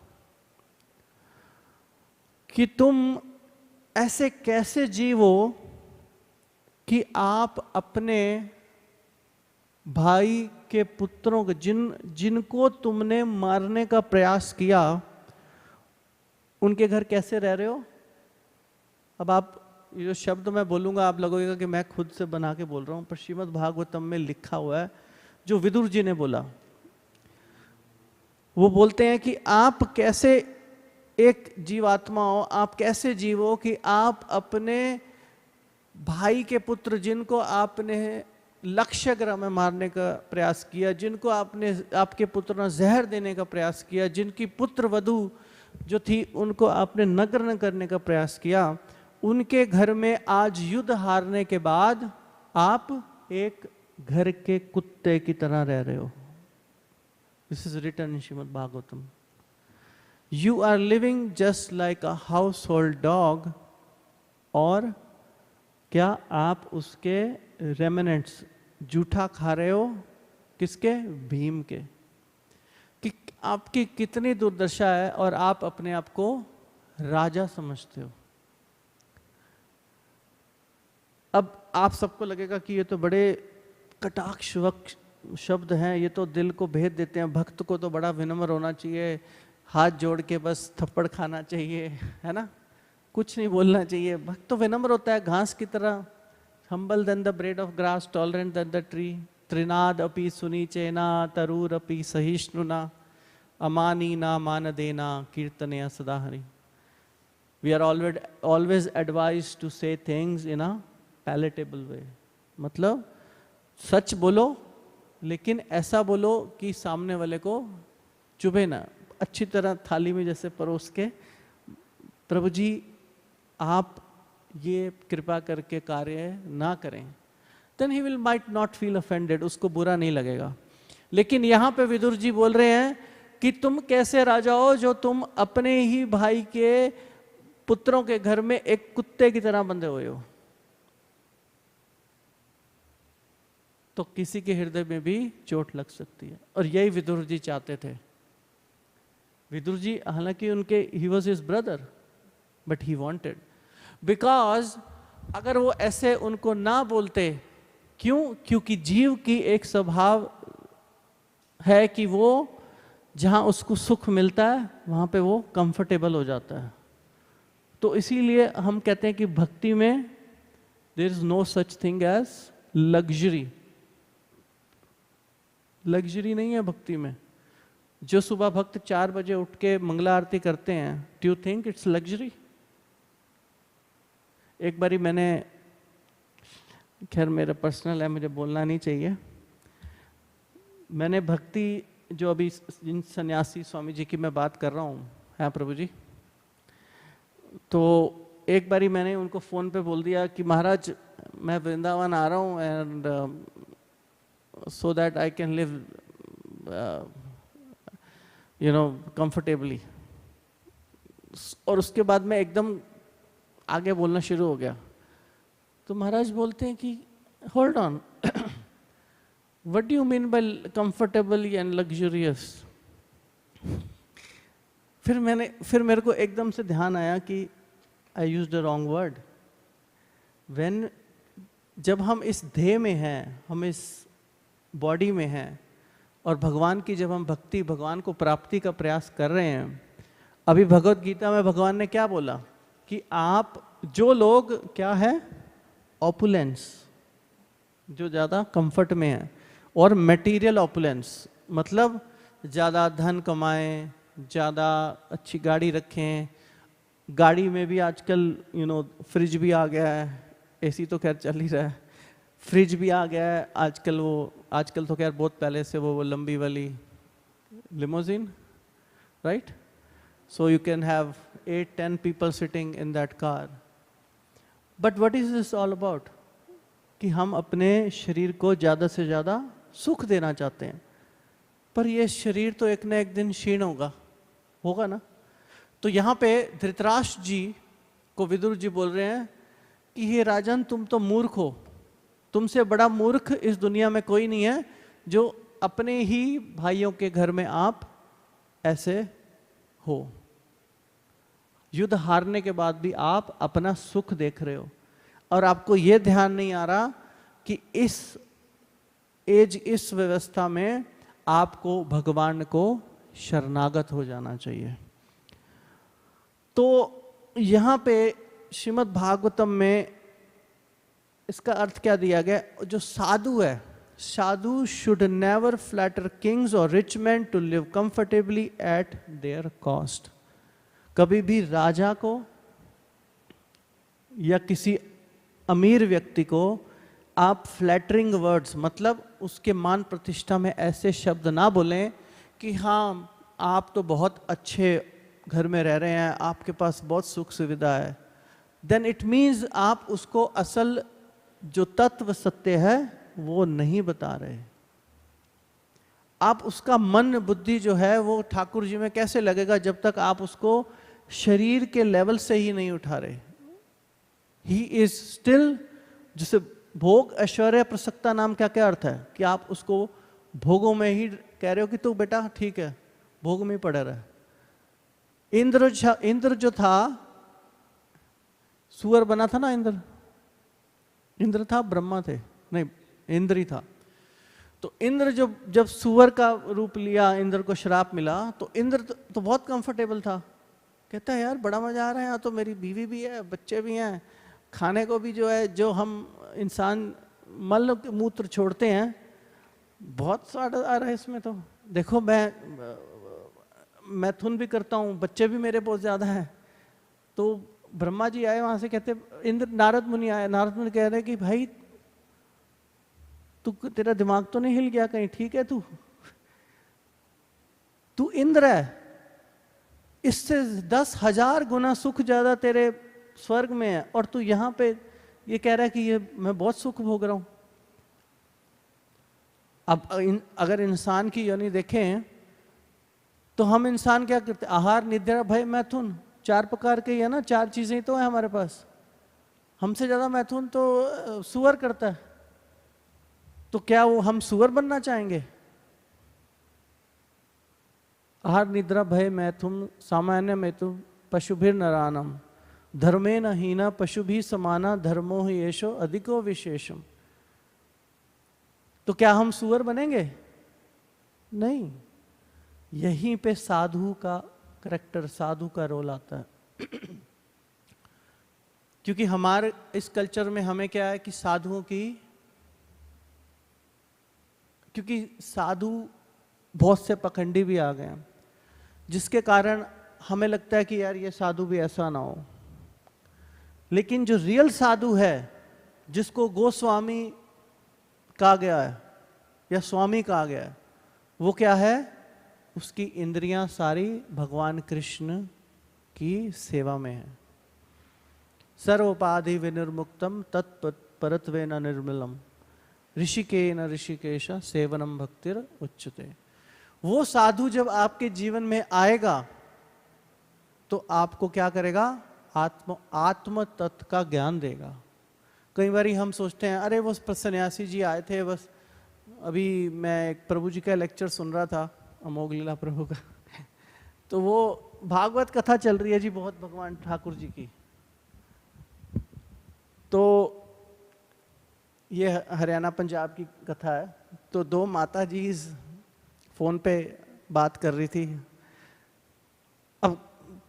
कि तुम ऐसे कैसे जीवो कि कि आप अपने भाई के पुत्रों को जिनको तुमने मारने का प्रयास किया, उनके घर कैसे रह रहे हो। अब आप ये जो शब्द मैं बोलूंगा आप लगेगा कि मैं खुद से बना के बोल रहा हूं, पर श्रीमद् भागवतम में लिखा हुआ है, जो विदुर जी ने बोला। वो बोलते हैं कि आप कैसे एक जीवात्मा हो, आप कैसे जीव हो कि आप अपने भाई के पुत्र जिनको आपने लक्ष्य ग्रह में मारने का प्रयास किया, जिनको आपके पुत्र ने जहर देने का प्रयास किया, जिनकी पुत्र वधू जो थी उनको आपने नग्न करने का प्रयास किया, उनके घर में आज युद्ध हारने के बाद आप एक घर के कुत्ते की तरह रह रहे हो। This is written in Shrimad Bhagavatam. You are living just like a household dog. और क्या आप उसके रेमिनेंट्स जूठा खा रहे हो? किसके? भीम के। कि आपकी कितनी दुर्दशा है और आप अपने आप को राजा समझते हो। अब आप सबको लगेगा कि ये तो बड़े कटाक्ष शब्द हैं, ये तो दिल को भेद देते हैं। भक्त को तो बड़ा विनम्र होना चाहिए, हाथ जोड़ के बस थप्पड़ खाना चाहिए, है ना, कुछ नहीं बोलना चाहिए। भक्त तो विनम्र होता है, घास की तरह। humble than the blade of grass, tolerant than the tree, त्रिनाद अपि सुनी चेना, तरूर अपि सहिष्णुना, अमानी ना मान देना, कीर्तनया सदा Hari. We are always advised to say things in a palatable way। मतलब सच बोलो, लेकिन ऐसा बोलो कि सामने वाले को चुभे ना। अच्छी तरह थाली में जैसे परोस के, प्रभु जी आप ये कृपा करके कार्य ना करें, then he will might not feel offended, उसको बुरा नहीं लगेगा। लेकिन यहाँ पे विदुर जी बोल रहे हैं कि तुम कैसे राजा हो जो तुम अपने ही भाई के पुत्रों के घर में एक कुत्ते की तरह बंधे हुए हो। तो किसी के हृदय में भी चोट लग सकती है, और यही विदुर जी चाहते थे। विदुर जी हालांकि उनके he was his brother, but he wanted, because अगर वो ऐसे उनको ना बोलते, क्यों? क्योंकि जीव की एक स्वभाव है कि वो जहाँ उसको सुख मिलता है वहाँ पे वो कंफर्टेबल हो जाता है। तो इसीलिए हम कहते हैं कि भक्ति में there is no such thing as luxury. Luxury नहीं है भक्ति में। जो सुबह भक्त 4 बजे उठ के मंगला आरती करते हैं, do you think it's luxury? एक बारी मैंने, खैर मेरा पर्सनल है, मुझे बोलना नहीं चाहिए, मैंने भक्ति जो अभी जिन सन्यासी स्वामी जी की मैं बात कर रहा हूँ, हाँ प्रभु जी, तो एक बारी मैंने उनको फ़ोन पे बोल दिया कि महाराज मैं वृंदावन आ रहा हूँ and so that I can live you know comfortably. और उसके बाद मैं एकदम आगे बोलना शुरू हो गया। तो महाराज बोलते हैं कि hold on, what do you mean by comfortable and luxurious? फिर मेरे को एकदम से ध्यान आया कि I used the wrong word. When जब हम इस देह में हैं, हम इस बॉडी में हैं, और भगवान की जब हम भक्ति, भगवान को प्राप्ति का प्रयास कर रहे हैं, अभी भगवत गीता में भगवान ने क्या बोला कि आप जो लोग क्या है ऑपुलेंस, जो ज़्यादा कंफर्ट में है, और मटेरियल ऑपुलेंस मतलब ज़्यादा धन कमाएं, ज़्यादा अच्छी गाड़ी रखें। गाड़ी में भी आजकल फ्रिज भी आ गया है, एसी तो खैर चल ही रहा है, फ्रिज भी आ गया है आजकल तो खैर बहुत पहले से वो लंबी वाली limousine, right? So you can have 8-10 people sitting in that car. But what is this all about? कि हम अपने शरीर को ज़्यादा से ज़्यादा सुख देना चाहते हैं, पर ये शरीर तो एक न एक दिन क्षीण होगा ना। तो यहाँ पे धृतराष्ट्र जी को विदुर जी बोल रहे हैं कि हे राजन, तुम तो मूर्ख हो, तुमसे बड़ा मूर्ख इस दुनिया में कोई नहीं है, जो अपने ही भाइयों के घर में आप ऐसे हो। युद्ध हारने के बाद भी आप अपना सुख देख रहे हो, और आपको ये ध्यान नहीं आ रहा कि इस एज, इस व्यवस्था में आपको भगवान को शरणागत हो जाना चाहिए। तो यहाँ पे श्रीमद् भागवतम में इसका अर्थ क्या दिया गया? जो साधु है, साधु शुड नेवर फ्लैटर किंग्स और rich man to live comfortably at their cost. कभी भी राजा को या किसी अमीर व्यक्ति को आप फ्लैटरिंग वर्ड्स, मतलब उसके मान प्रतिष्ठा में ऐसे शब्द ना बोलें कि हाँ आप तो बहुत अच्छे घर में रह रहे हैं, आपके पास बहुत सुख सुविधा है, देन इट मीन्स आप उसको असल जो तत्व सत्य है वो नहीं बता रहे। आप उसका मन बुद्धि जो है वो ठाकुर जी में कैसे लगेगा जब तक आप उसको शरीर के लेवल से ही नहीं उठा रहे। ही इज स्टिल, जिसे भोग ऐश्वर्य प्रसक्ता नाम क्या क्या अर्थ है कि आप उसको भोगों में ही कह रहे हो कि तू बेटा ठीक है भोग में ही पड़ा रहा। इंद्र जो था, सुअर बना था ना, इंद्र था, ब्रह्मा थे, नहीं इंद्र ही था। तो इंद्र जब सुअर का रूप लिया, इंद्र को श्राप मिला, तो इंद्र तो बहुत कंफर्टेबल था, कहता है यार बड़ा मजा आ रहा है, यहाँ तो मेरी बीवी भी है, बच्चे भी हैं, खाने को भी जो है, जो हम इंसान मल मूत्र छोड़ते हैं, बहुत स्वाद आ रहा है इसमें। तो देखो मैं मैथुन भी करता हूँ, बच्चे भी मेरे बहुत ज़्यादा हैं। तो ब्रह्मा जी आए वहाँ से, कहते इंद्र, नारद मुनि आए, नारद मुनि कह रहे कि भाई तू, तेरा दिमाग तो नहीं हिल गया कहीं, ठीक है तू इंद्र है, इससे 10,000 गुना सुख ज़्यादा तेरे स्वर्ग में है, और तू यहाँ पे ये कह रहा है कि ये मैं बहुत सुख भोग रहा हूँ। अब अगर इंसान की योनि देखें तो हम इंसान क्या करते, आहार निद्रा भय मैथुन, 4 प्रकार के ही है ना, 4 चीजें तो है हमारे पास। हमसे ज्यादा मैथुन तो सुअर करता है। तो क्या वो हम सुअर बनना चाहेंगे? आहार निद्रा भय मैथुन सामान्य मैथुन पशुभिर नरानम धर्मे न हीना पशु भी समाना धर्मो ही येषो अधिको विशेषम। तो क्या हम सुअर बनेंगे? नहीं। यहीं पे साधु का करैक्टर, साधु का रोल आता है। क्योंकि हमारे इस कल्चर में हमें क्या है कि साधुओं की, क्योंकि साधु बहुत से पखंडी भी आ गए हैं, जिसके कारण हमें लगता है कि यार ये साधु भी ऐसा ना हो। लेकिन जो रियल साधु है, जिसको गोस्वामी कहा गया है या स्वामी कहा गया है, वो क्या है? उसकी इंद्रियां सारी भगवान कृष्ण की सेवा में है। सर्वोपाधि विनिर्मुक्तम तत्परत्वेन निर्मलम ऋषिकेन ऋषिकेश सेवनम भक्तिर उच्यते। वो साधु जब आपके जीवन में आएगा तो आपको क्या करेगा? आत्म तत्व का ज्ञान देगा। कई बार हम सोचते हैं अरे वो सन्यासी जी आए थे, बस अभी मैं एक प्रभु जी का लेक्चर सुन रहा था, अमोघ लीला प्रभु का, तो वो भागवत कथा चल रही है जी, बहुत भगवान ठाकुर जी की। तो ये हरियाणा पंजाब की कथा है। तो 2 माता जी फोन पे बात कर रही थी। अब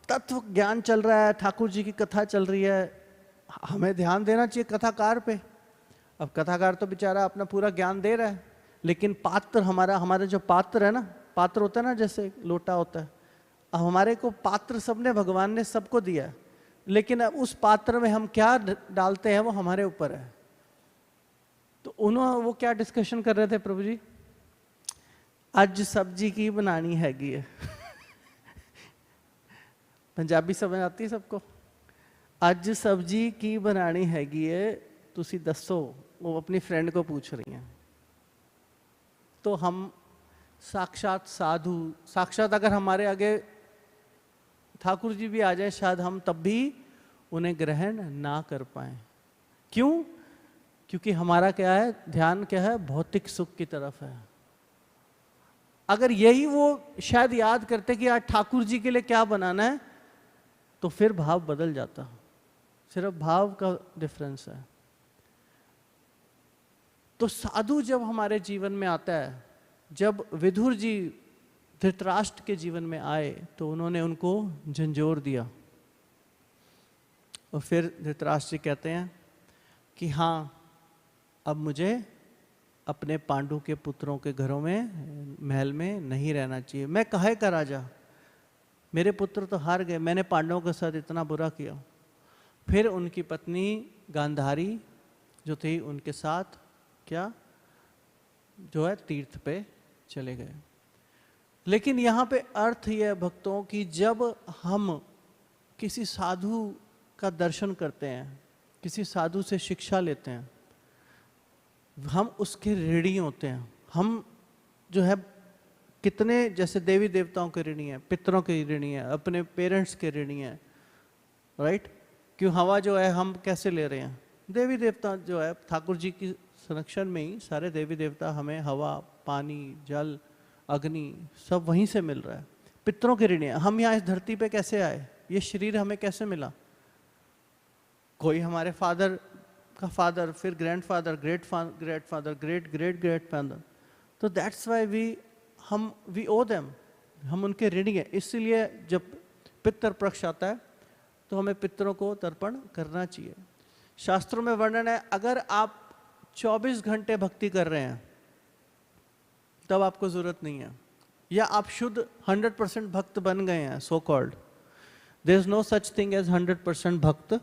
तत्व ज्ञान चल रहा है, ठाकुर जी की कथा चल रही है, हमें ध्यान देना चाहिए कथाकार पे। अब कथाकार तो बेचारा अपना पूरा ज्ञान दे रहा है, लेकिन पात्र हमारा जो पात्र है ना, पात्र होता है ना, जैसे लोटा होता है, अब हमारे को पात्र सबने, भगवान ने सबको दिया है, लेकिन अब उस पात्र में हम क्या डालते हैं वो हमारे ऊपर है। तो वो क्या डिस्कशन कर रहे थे प्रभु जी? आज सब्जी की बनानी हैगी है। पंजाबी समझ आती है सबको? आज सब्जी की बनानी हैगी है, तुसी दसो। वो अपनी फ्रेंड को पूछ रही हैं। तो हम साक्षात साधु, साक्षात अगर हमारे आगे ठाकुर जी भी आ जाए, शायद हम तब भी उन्हें ग्रहण ना कर पाए। क्यों? क्योंकि हमारा क्या है, ध्यान क्या है, भौतिक सुख की तरफ है। अगर यही वो शायद याद करते कि आज ठाकुर जी के लिए क्या बनाना है, तो फिर भाव बदल जाता। सिर्फ भाव का डिफरेंस है। तो साधु जब हमारे जीवन में आता है, जब विदुर जी धृतराष्ट्र के जीवन में आए तो उन्होंने उनको झंझोर दिया, और फिर धृतराष्ट्र जी कहते हैं कि हाँ, अब मुझे अपने पांडु के पुत्रों के घरों में, महल में नहीं रहना चाहिए। मैं काहे का राजा, मेरे पुत्र तो हार गए, मैंने पांडवों के साथ इतना बुरा किया। फिर उनकी पत्नी गांधारी जो थी उनके साथ क्या जो है तीर्थ पे चले गए। लेकिन यहाँ पे अर्थ यह है भक्तों कि जब हम किसी साधु का दर्शन करते हैं, किसी साधु से शिक्षा लेते हैं, हम उसके ऋणी होते हैं। हम जो है कितने, जैसे देवी देवताओं के ऋणी हैं, पितरों के ऋणी हैं, अपने पेरेंट्स के ऋणी हैं, राइट। क्यों हवा जो है हम कैसे ले रहे हैं, देवी देवता जो है ठाकुर जी की संरक्षण में ही सारे देवी देवता हमें हवा, पानी, जल, अग्नि सब वहीं से मिल रहा है। पितरों के ऋणी हैं। हम यहाँ इस धरती पे कैसे आए, ये शरीर हमें कैसे मिला, कोई हमारे फादर का फादर, फिर grandfather, great father, great great great father. तो that's why we owe them, हम उनके ऋणी हैं। इसलिए जब पितृ पक्ष आता है तो हमें पितरों को तर्पण करना चाहिए। शास्त्रों में वर्णन है, अगर आप 24 घंटे भक्ति कर रहे हैं तब आपको जरूरत नहीं है, या आप शुद्ध 100% भक्त बन गए हैं, so called, there is no such thing as 100% भक्त,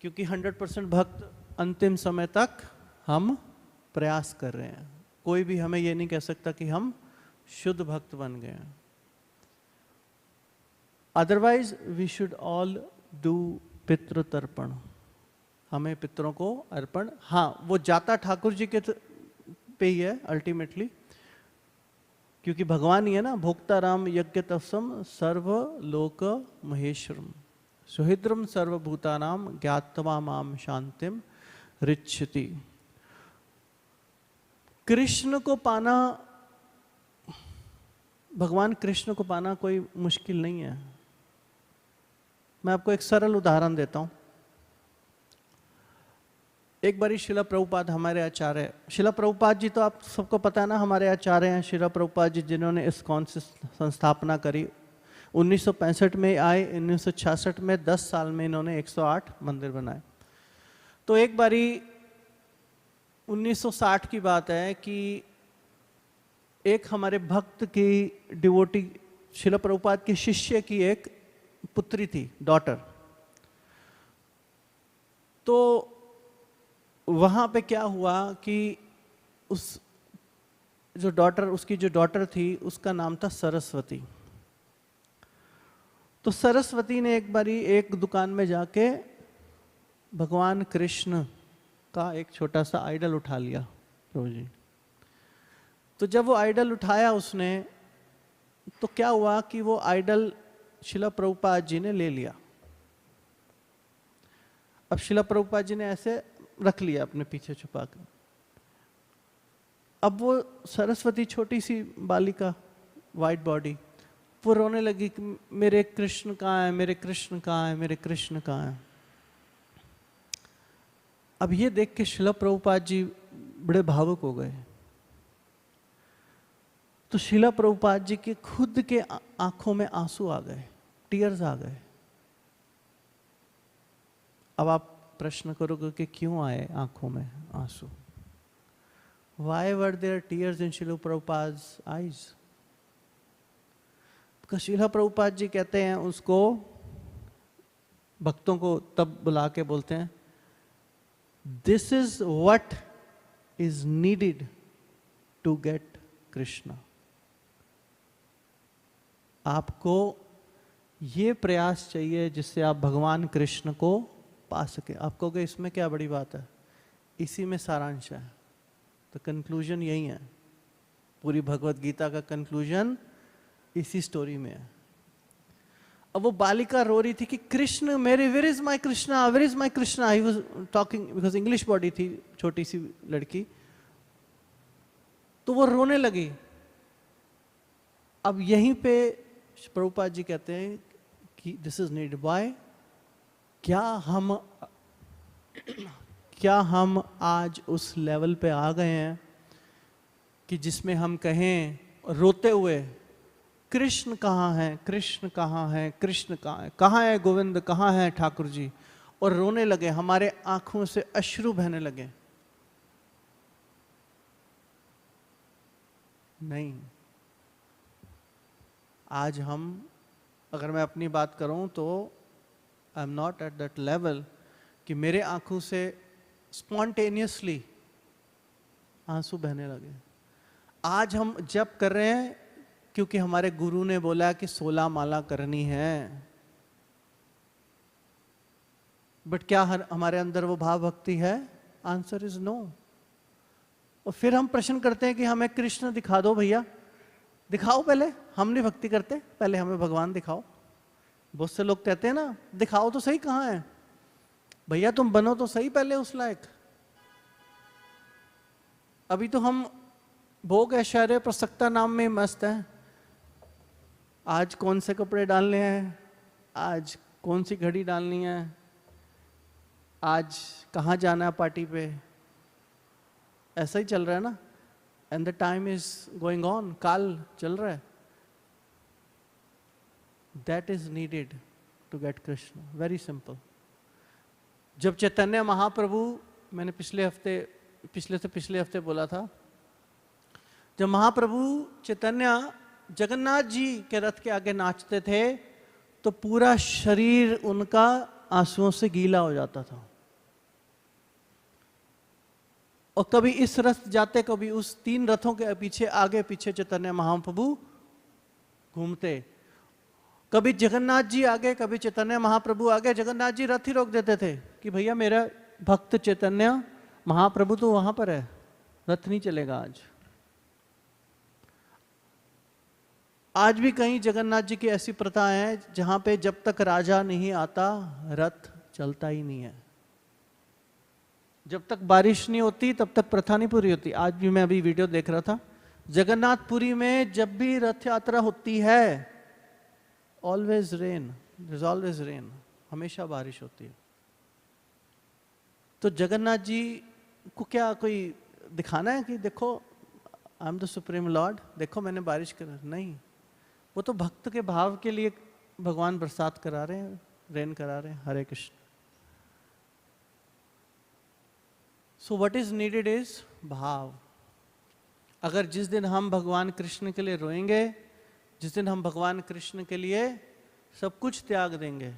क्योंकि 100% भक्त अंतिम समय तक हम प्रयास कर रहे हैं। कोई भी हमें ये नहीं कह सकता कि हम शुद्ध भक्त बन गए हैं। Otherwise we should all do पितृ तर्पण, हमें पितरों को अर्पण, हाँ वो जाता ठाकुर जी के पे ही है अल्टीमेटली, क्योंकि भगवान ही है ना, भोक्ता राम यज्ञ तत्सम सर्व लोक महेश्वरम सुहृद्रम सर्वभूतानाम ज्ञात्वा माम शांतिम रिच्छति। कृष्ण को पाना, भगवान कृष्ण को पाना कोई मुश्किल नहीं है। मैं आपको एक सरल उदाहरण देता हूं। एक बारी शिला प्रभुपाद हमारे आचार्य, शिला प्रभुपाद जी तो आप सबको पता है ना, हमारे आचार्य हैं शिला प्रभुपाद जी, जिन्होंने इस्कॉन से संस्थापना करी। 1965 में आए, 1966 में 10 साल में इन्होंने 108 मंदिर बनाए। तो एक बारी 1960 की बात है कि एक हमारे भक्त की डिवोटी शिला प्रभुपाद के शिष्य की एक पुत्री थी, डॉटर। तो वहां पे क्या हुआ कि उस जो डॉटर, उसकी जो डॉटर थी उसका नाम था सरस्वती। तो सरस्वती ने एक बारी एक दुकान में जाके भगवान कृष्ण का एक छोटा सा आइडल उठा लिया प्रभु जी। तो जब वो आइडल उठाया उसने, तो क्या हुआ कि वो आइडल शिला प्रभुपाद जी ने ले लिया। अब शिला प्रभुपाद जी ने ऐसे रख लिया अपने पीछे छुपा कर। अब वो सरस्वती छोटी सी बालिका, वाइट बॉडी, वो रोने लगी कि मेरे कृष्ण कहाँ है, मेरे कृष्ण कहाँ है, मेरे कृष्ण कहाँ है। अब ये देख के शिला प्रभुपाद जी बड़े भावुक हो गए। तो शिला प्रभुपाद जी के खुद के आंखों में आंसू आ गए, टीयर्स आ गए। अब आप प्रश्न करोगे कि क्यों आए आंखों में आंसू? Why were there tears in Srila Prabhupada's eyes? Because Srila Prabhupada जी कहते हैं उसको, भक्तों को तब बुला के बोलते हैं, This is what is needed to get Krishna. आपको ये प्रयास चाहिए जिससे आप भगवान कृष्ण को पा सके। आप कहोगे इसमें क्या बड़ी बात है? इसी में सारांश है। तो कंक्लूजन यही है, पूरी भगवत गीता का कंक्लूजन इसी स्टोरी में है। अब वो बालिका रो रही थी कि कृष्ण मेरे, where is my Krishna, where is my Krishna. He was talking because English body थी, छोटी सी लड़की। तो वो रोने लगी। अब यहीं पे प्रभुपाद जी कहते हैं कि दिस इज नीड। व्हाई? क्या हम आज उस लेवल पे आ गए हैं कि जिसमें हम कहें रोते हुए, कृष्ण कहाँ है, कृष्ण कहाँ है, कृष्ण कहाँ है गोविंद, कहाँ है ठाकुर जी, और रोने लगे, हमारे आंखों से अश्रु बहने लगे? नहीं। आज हम, अगर मैं अपनी बात करूं तो I am not at that level कि मेरे आंखों से स्पॉन्टेनियसली आंसू बहने लगे। आज हम जप कर रहे हैं क्योंकि हमारे गुरु ने बोला कि 16 माला करनी है। बट क्या हमारे अंदर वो भाव भक्ति है? Answer is no. और फिर हम प्रश्न करते हैं कि हमें कृष्ण दिखा दो भैया, दिखाओ पहले, हम नहीं भक्ति करते, पहले हमें भगवान दिखाओ। बहुत से लोग कहते हैं ना, दिखाओ तो सही कहाँ है भैया, तुम बनो तो सही पहले उस लायक। अभी तो हम भोग ऐश्वर्य प्रसक्ता नाम में मस्त हैं। आज कौन से कपड़े डालने हैं, आज कौन सी घड़ी डालनी है, आज कहाँ जाना है पार्टी पे, ऐसा ही चल रहा है ना। And the time is going on, काल चल रहा है। That is needed to get Krishna, very simple. जब चैतन्य महाप्रभु, मैंने पिछले से पिछले हफ्ते बोला था, जब महाप्रभु चैतन्य जगन्नाथ जी के रथ के आगे नाचते थे तो पूरा शरीर उनका आंसुओं से गीला हो जाता था। और कभी इस रथ जाते, कभी उस, 3 रथों के पीछे आगे पीछे चैतन्य महाप्रभु घूमते। कभी जगन्नाथ जी आगे, कभी चैतन्य महाप्रभु आगे। जगन्नाथ जी रथ ही रोक देते थे कि भैया मेरा भक्त चैतन्य महाप्रभु तो वहां पर है, रथ नहीं चलेगा आज। आज भी कहीं जगन्नाथ जी की ऐसी प्रथा है जहां पे जब तक राजा नहीं आता रथ चलता ही नहीं है। जब तक बारिश नहीं होती तब तक प्रथा नहीं पूरी होती। आज भी मैं अभी वीडियो देख रहा था, जगन्नाथपुरी में जब भी रथ यात्रा होती है, always rain, there's always rain, हमेशा बारिश होती है। तो जगन्नाथ जी को क्या कोई दिखाना है कि देखो I am the supreme Lord, देखो मैंने बारिश कर? नहीं, वो तो भक्त के भाव के लिए भगवान बरसात करा रहे हैं, रेन करा रहे हैं। Hare Krishna. So what is needed is भाव। अगर जिस दिन हम भगवान कृष्ण के लिए रोएंगे, जिस दिन हम भगवान कृष्ण के लिए सब कुछ त्याग देंगे,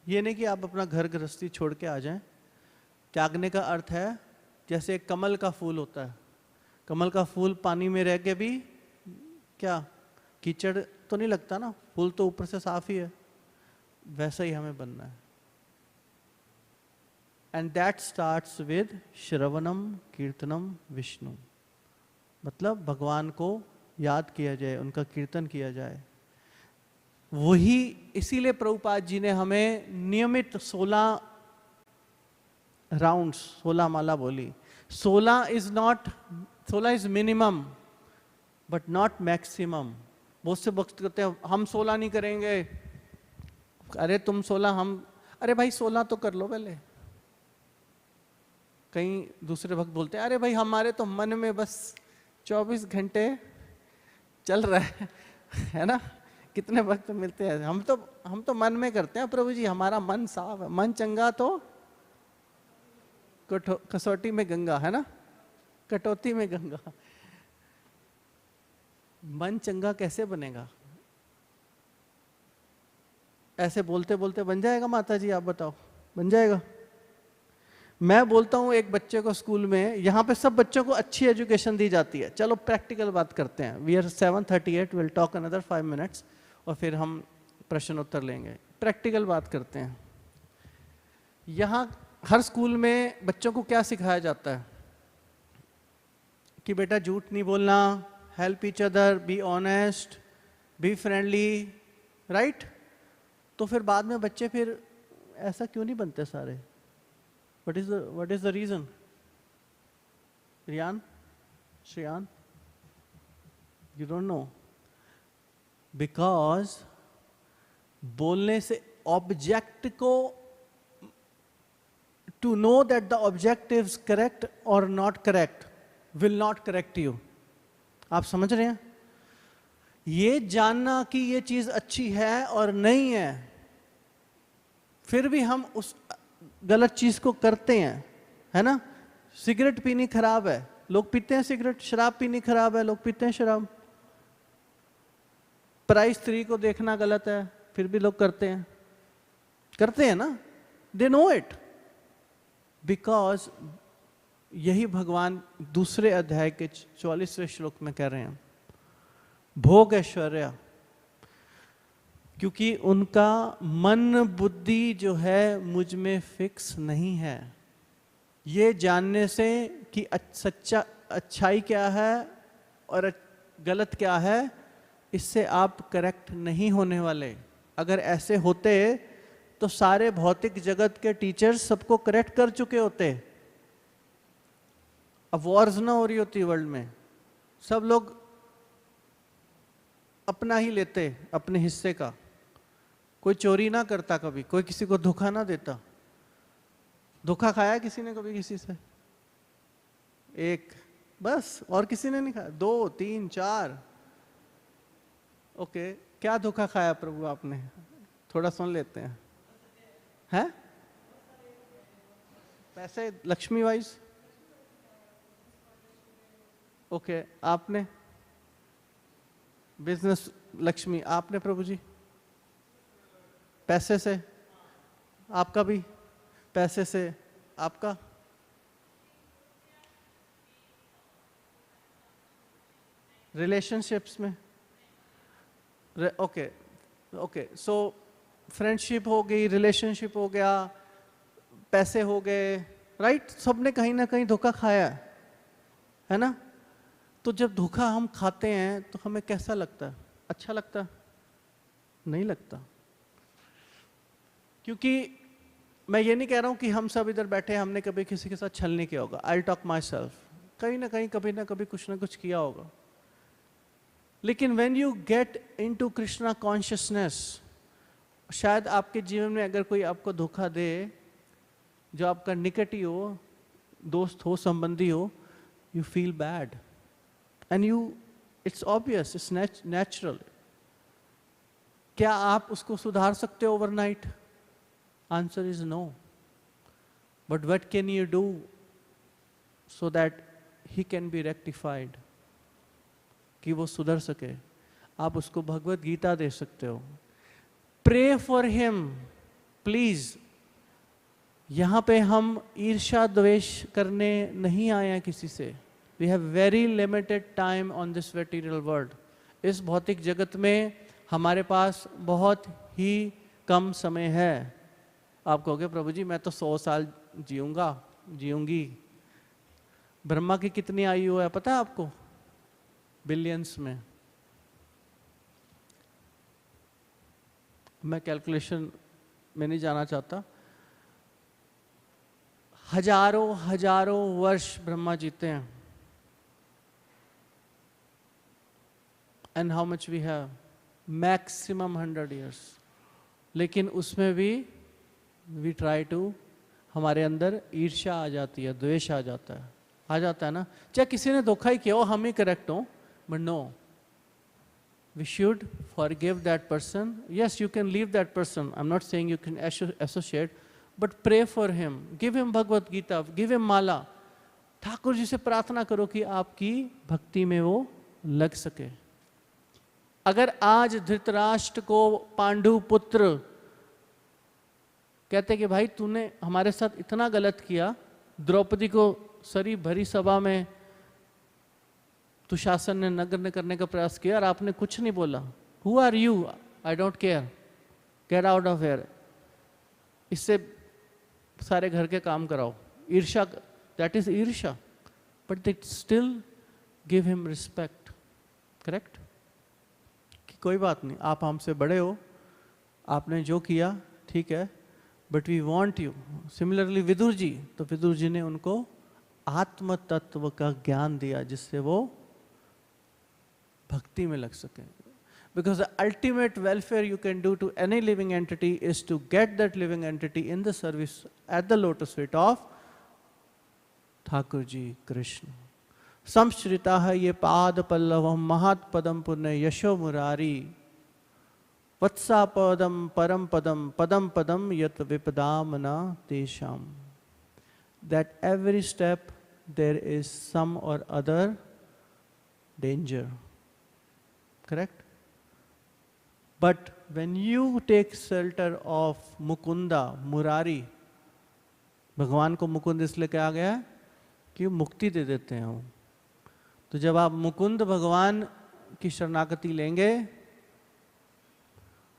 ये नहीं कि आप अपना घर गृहस्थी छोड़ के आ जाएं। त्यागने का अर्थ है जैसे एक कमल का फूल होता है, कमल का फूल पानी में रह के भी क्या कीचड़ तो नहीं लगता ना, फूल तो ऊपर से साफ ही है। वैसा ही हमें बनना है। एंड दैट स्टार्ट्स विद श्रवणम कीर्तनम विष्णु, मतलब भगवान को याद किया जाए, उनका कीर्तन किया जाए। वही, इसीलिए प्रभुपाद जी ने हमें नियमित 16 राउंड्स, 16 माला बोली। 16 is minimum but not maximum. बहुत से भक्त कहते हैं हम 16 नहीं करेंगे। अरे तुम 16, हम, अरे भाई 16 तो कर लो पहले। कहीं दूसरे भक्त बोलते हैं अरे भाई हमारे तो मन में बस 24 घंटे चल रहा है ना। कितने भक्त मिलते हैं, हम तो मन में करते हैं प्रभु जी, हमारा मन साफ है, मन चंगा तो कसौटी में गंगा, है ना, कटौती में गंगा। मन चंगा कैसे बनेगा? ऐसे बोलते बोलते बन जाएगा माता जी? आप बताओ, बन जाएगा? मैं बोलता हूँ एक बच्चे को स्कूल में, यहाँ पे सब बच्चों को अच्छी एजुकेशन दी जाती है। चलो प्रैक्टिकल बात करते हैं। We are 7:38, will talk another 5 minutes और फिर हम प्रश्न उत्तर लेंगे। प्रैक्टिकल बात करते हैं। यहाँ हर स्कूल में बच्चों को क्या सिखाया जाता है कि बेटा झूठ नहीं बोलना, help each other, be honest, be friendly, right? तो फिर बाद में बच्चे फिर ऐसा क्यों नहीं बनते सारे? What is the reason? Riyan? Shriyan? You don't know? Because बोलने से ऑब्जेक्ट को to know that the objective is correct or not correct will not correct you. आप समझ रहे हैं? ये जानना कि ये चीज अच्छी है और नहीं है, फिर भी हम उस गलत चीज को करते हैं, है ना? सिगरेट पीनी खराब है, लोग पीते हैं सिगरेट। शराब पीनी खराब है, लोग पीते हैं शराब। पराई स्त्री को देखना गलत है, फिर भी लोग करते हैं ना? दे नो इट, बिकॉज यही भगवान दूसरे अध्याय के 44वें श्लोक में कह रहे हैं, भोग ऐश्वर्य, क्योंकि उनका मन बुद्धि जो है मुझ में फिक्स नहीं है। ये जानने से कि सच्चा अच्छाई क्या है और गलत क्या है, इससे आप करेक्ट नहीं होने वाले। अगर ऐसे होते तो सारे भौतिक जगत के टीचर्स सबको करेक्ट कर चुके होते। अब वॉर्स ना हो रही होती वर्ल्ड में, सब लोग अपना ही लेते अपने हिस्से का, कोई चोरी ना करता कभी, कोई किसी को धोखा ना देता। धोखा खाया किसी ने कभी किसी से? एक बस, और किसी ने नहीं खाया? 2 3 4? ओके, क्या धोखा खाया प्रभु आपने? थोड़ा सुन लेते हैं। पैसे, लक्ष्मी वाइज? ओके, आपने? बिजनेस लक्ष्मी। आपने प्रभु जी? पैसे से? आपका भी पैसे से? आपका? रिलेशनशिप्स में? ओके ओके, सो फ्रेंडशिप हो गई, रिलेशनशिप हो गया, पैसे हो गए, राइट? सबने कहीं ना कहीं धोखा खाया है ना? तो जब धोखा हम खाते हैं तो हमें कैसा लगता है? अच्छा लगता? नहीं लगता। क्योंकि मैं ये नहीं कह रहा हूं कि हम सब इधर बैठे हैं हमने कभी किसी के साथ छल नहीं किया होगा। आई टॉक माई सेल्फ, कहीं ना कहीं कभी ना कभी कुछ ना कुछ किया होगा। लेकिन when you get into Krishna consciousness, शायद आपके जीवन में अगर कोई आपको धोखा दे, जो आपका निकट ही हो, दोस्त हो, संबंधी हो, you feel bad and you, it's obvious, it's natural. क्या आप उसको सुधार सकते हो overnight? Answer is no. But what can you do so that he can be rectified, कि वो सुधर सके? आप उसको भगवत गीता दे सकते हो। Pray for him please. यहां पे हम ईर्ष्या द्वेष करने नहीं आए हैं किसी से। We have very limited time on this material world. इस भौतिक जगत में हमारे पास बहुत ही कम समय है। आप कहोगे प्रभु जी मैं तो 100 साल जीऊंगी। ब्रह्मा की कितनी आयु है पता है आपको? बिलियंस में। मैं कैलकुलेशन में नहीं जाना चाहता। हजारों वर्ष ब्रह्मा जीते हैं। And how much we have? Maximum 100 years। लेकिन उसमें भी वी ट्राई टू, हमारे अंदर ईर्ष्या आ जाती है, द्वेष आ जाता है ना? चाहे किसी ने धोखा ही किया हो, हम ही करेक्ट हो, but no, we should forgive that person. Yes, you can leave that person. I'm not saying you can associate, but pray for him. Give him Bhagavad Gita, give him माला। ठाकुर जी से प्रार्थना करो कि आपकी भक्ति में वो लग सके। अगर आज धृतराष्ट्र को पांडु पुत्र कहते कि भाई तूने हमारे साथ इतना गलत किया, द्रौपदी को सरी भरी सभा में दुशासन ने नग्न करने का प्रयास किया और आपने कुछ नहीं बोला। Who are you? I don't care, get out of here. इससे सारे घर के काम कराओ। ईर्ष्या, दैट इज ईर्ष्या, but they still give him respect. Correct? कि कोई बात नहीं, आप हमसे बड़े हो, आपने जो किया ठीक है, but we want you. Similarly Vidur ji, तो विदुर जी ने उनको आत्म तत्व का ज्ञान दिया जिससे वो भक्ति में लग सके। Because the ultimate welfare you can do to any living entity is to get that living entity in the service at the lotus feet of Thakur Ji, Krishna. Samshritah ye pad pallavam mahat padam punne yasho murari vatsa padam param padam padam padam yat vipadamana tesham. That every step there is some or other danger. Correct? But when you take shelter of Mukunda, Murari, भगवान को मुकुंद इसलिए कहा गया है कि मुक्ति दे देते हैं वो. तो जब आप मुकुंद भगवान की शरणागति लेंगे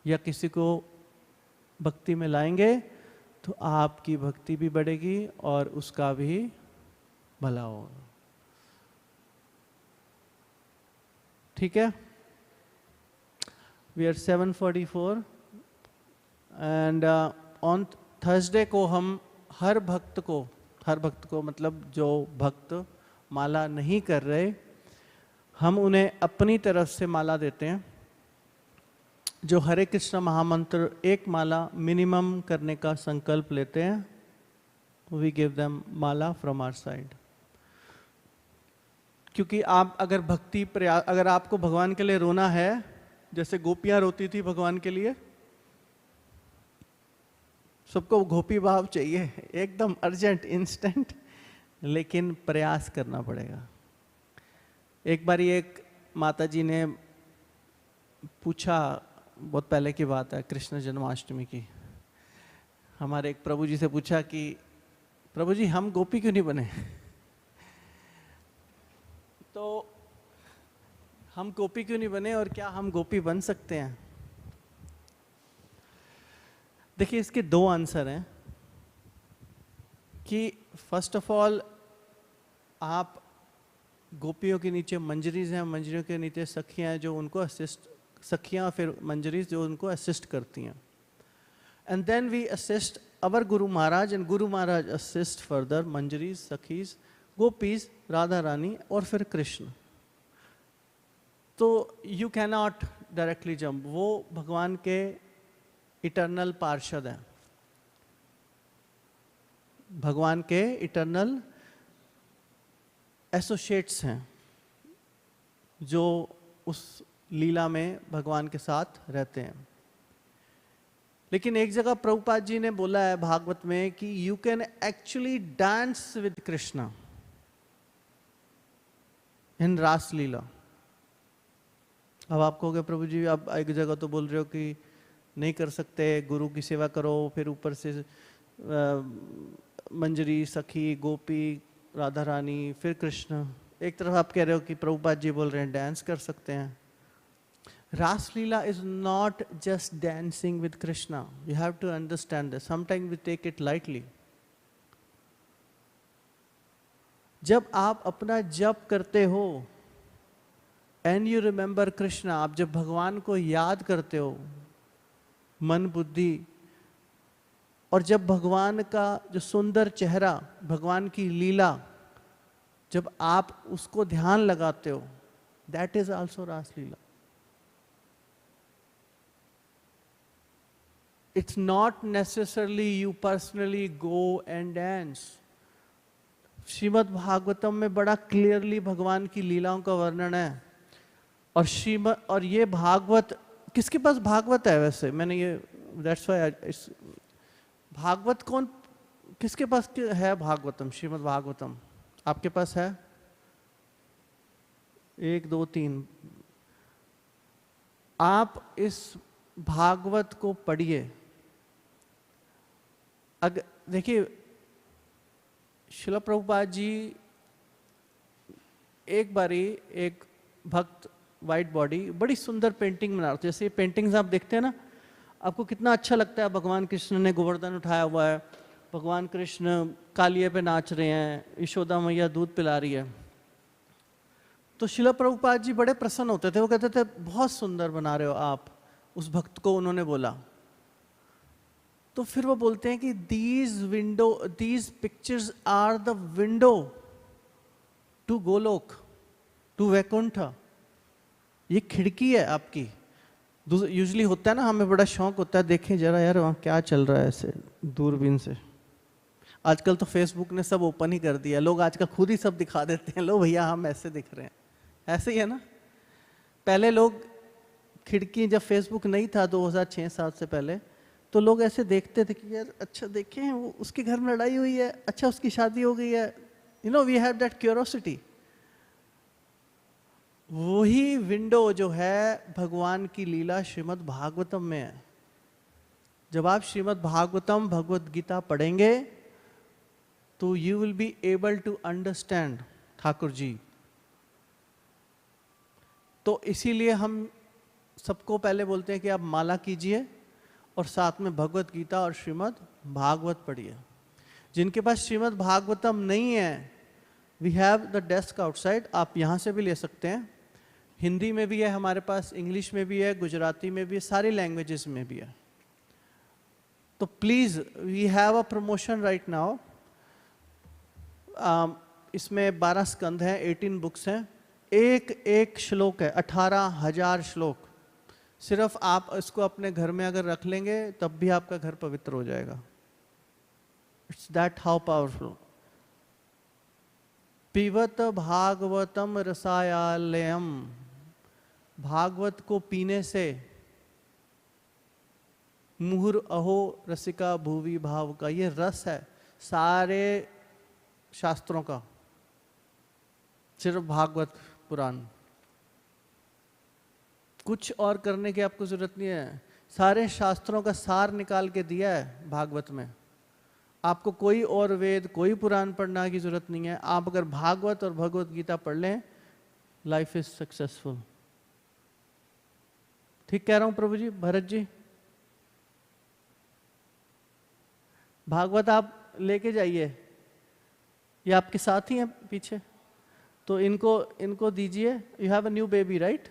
या किसी को भक्ति में लाएंगे तो आपकी भक्ति भी बढ़ेगी और उसका भी भला होगा. ठीक है? We are 7:44 and on Thursday को हम हर भक्त को मतलब जो भक्त माला नहीं कर रहे, हम उन्हें अपनी तरफ से माला देते हैं. जो हरे कृष्ण महामंत्र एक माला मिनिमम करने का संकल्प लेते हैं, we give them Mala from our side. क्योंकि आप अगर अगर आपको भगवान के लिए रोना है, जैसे गोपियां रोती थी भगवान के लिए, सबको गोपी भाव चाहिए एकदम अर्जेंट इंस्टेंट, लेकिन प्रयास करना पड़ेगा. एक बार एक माता जी ने पूछा, बहुत पहले की बात है, कृष्ण जन्माष्टमी की, हमारे एक प्रभु जी से पूछा कि प्रभु जी हम गोपी क्यों नहीं बने. तो हम गोपी क्यों नहीं बने और क्या हम गोपी बन सकते हैं? देखिए इसके दो आंसर हैं कि फर्स्ट ऑफ ऑल आप गोपियों के नीचे मंजरीज हैं, मंजरियों के नीचे सखियां हैं जो उनको असिस्ट, सखियां फिर मंजरीज जो उनको असिस्ट करती हैं. And then we assist our Guru Maharaj and Guru Maharaj assist further मंजरीज, सखीज, gopis, Radha Rani और फिर कृष्ण. तो यू कैनॉट डायरेक्टली जंप. वो भगवान के इटर्नल पार्षद हैं, भगवान के इटर्नल एसोसिएट्स हैं जो उस लीला में भगवान के साथ रहते हैं. लेकिन एक जगह प्रभुपाद जी ने बोला है भागवत में कि you can actually dance with Krishna in Raas Leela. अब आप कहोगे प्रभु जी आप एक जगह तो बोल रहे हो कि नहीं कर सकते, गुरु की सेवा करो, फिर ऊपर से मंजरी, सखी, गोपी, राधा रानी, फिर कृष्ण. एक तरफ आप कह रहे हो कि प्रभुपाद जी बोल रहे हैं डांस कर सकते हैं. Raas Leela is not just dancing with Krishna. You have to understand this. Sometime we take it lightly. जब आप अपना जप करते हो एंड यू रिमेंबर कृष्णा, आप जब भगवान को याद करते हो मन बुद्धि, और जब भगवान का जो सुंदर चेहरा, भगवान की लीला, जब आप उसको ध्यान लगाते हो, that is also Raas Leela. It's not necessarily you personally go and dance. Shrimad Bhagavatam में बड़ा क्लियरली भगवान की लीलाओं का वर्णन है. और ये भागवत, किसके पास भागवत है वैसे? मैंने ये दैट्स व्हाई भागवत कौन, किसके पास है भागवतम, श्रीमद् भागवतम? आपके पास है? 1 2 3. आप इस भागवत को पढ़िए. अगर देखिए शिला प्रभुपाद जी एक बारी एक भक्त वाइट बॉडी बड़ी सुंदर पेंटिंग बना रहे थे. जैसे ये पेंटिंग्स आप देखते हैं ना, आपको कितना अच्छा लगता है. भगवान कृष्ण ने गोवर्धन उठाया हुआ है, भगवान कृष्ण कालिये पे नाच रहे हैं, यशोदा मैया दूध पिला रही है. तो शिला प्रभुपाद जी बड़े प्रसन्न होते थे. वो कहते थे बहुत सुंदर बना रहे हो आप. उस भक्त को उन्होंने बोला. तो फिर वो बोलते हैं कि these pictures are the window to Goloka, to Vaikuntha. ये खिड़की है आपकी. यूजली होता है ना, हमें बड़ा शौक होता है देखें जरा यार वहाँ क्या चल रहा है ऐसे दूरबीन से। आजकल तो फेसबुक ने सब ओपन ही कर दिया, लोग आजकल खुद ही सब दिखा देते हैं, लो भैया हम ऐसे दिख रहे हैं। ऐसे ही है ना, पहले लोग खिड़की, जब फेसबुक नहीं था 2006-7 से पहले, तो लोग ऐसे देखते थे कि यार अच्छा देखें वो उसके घर में लड़ाई हुई है, अच्छा उसकी शादी हो गई है, you know we have that curiosity. वही विंडो जो है भगवान की लीला श्रीमद् भागवतम में है। जब आप श्रीमद् भागवतम भगवत गीता पढ़ेंगे तो you will be able to understand Thakur ji. तो इसीलिए हम सबको पहले बोलते हैं कि आप माला कीजिए और साथ में भगवत गीता और श्रीमद् भागवत पढ़िए। जिनके पास श्रीमद् भागवतम नहीं है, we have the desk outside, आप यहाँ से भी ले सकते हैं। हिंदी में भी है हमारे पास, इंग्लिश में भी है, गुजराती में भी है, सारी लैंग्वेजेस में भी है। तो please we have a promotion right now. इसमें 12 स्कंद हैं, 18 बुक्स हैं, एक एक श्लोक है, 18,000 श्लोक। सिर्फ आप इसको अपने घर में अगर रख लेंगे तब भी आपका घर पवित्र हो जाएगा। It's that how powerful. पिबत भागवतम रसायालयम, भागवत को पीने से मुहुर अहो रसिका भुवि भाव का, ये रस है सारे शास्त्रों का, सिर्फ भागवत पुराण। कुछ और करने की आपको जरूरत नहीं है, सारे शास्त्रों का सार निकाल के दिया है भागवत में। आपको कोई और वेद, कोई पुराण पढ़ना की जरूरत नहीं है। आप अगर भागवत और भगवत गीता पढ़ लें, लाइफ इज सक्सेसफुल। ठीक कह रहा हूं प्रभु जी, भरत जी? भागवत आप लेके जाइए, ये आपके साथ ही हैं पीछे, तो इनको दीजिए। You have a new baby right,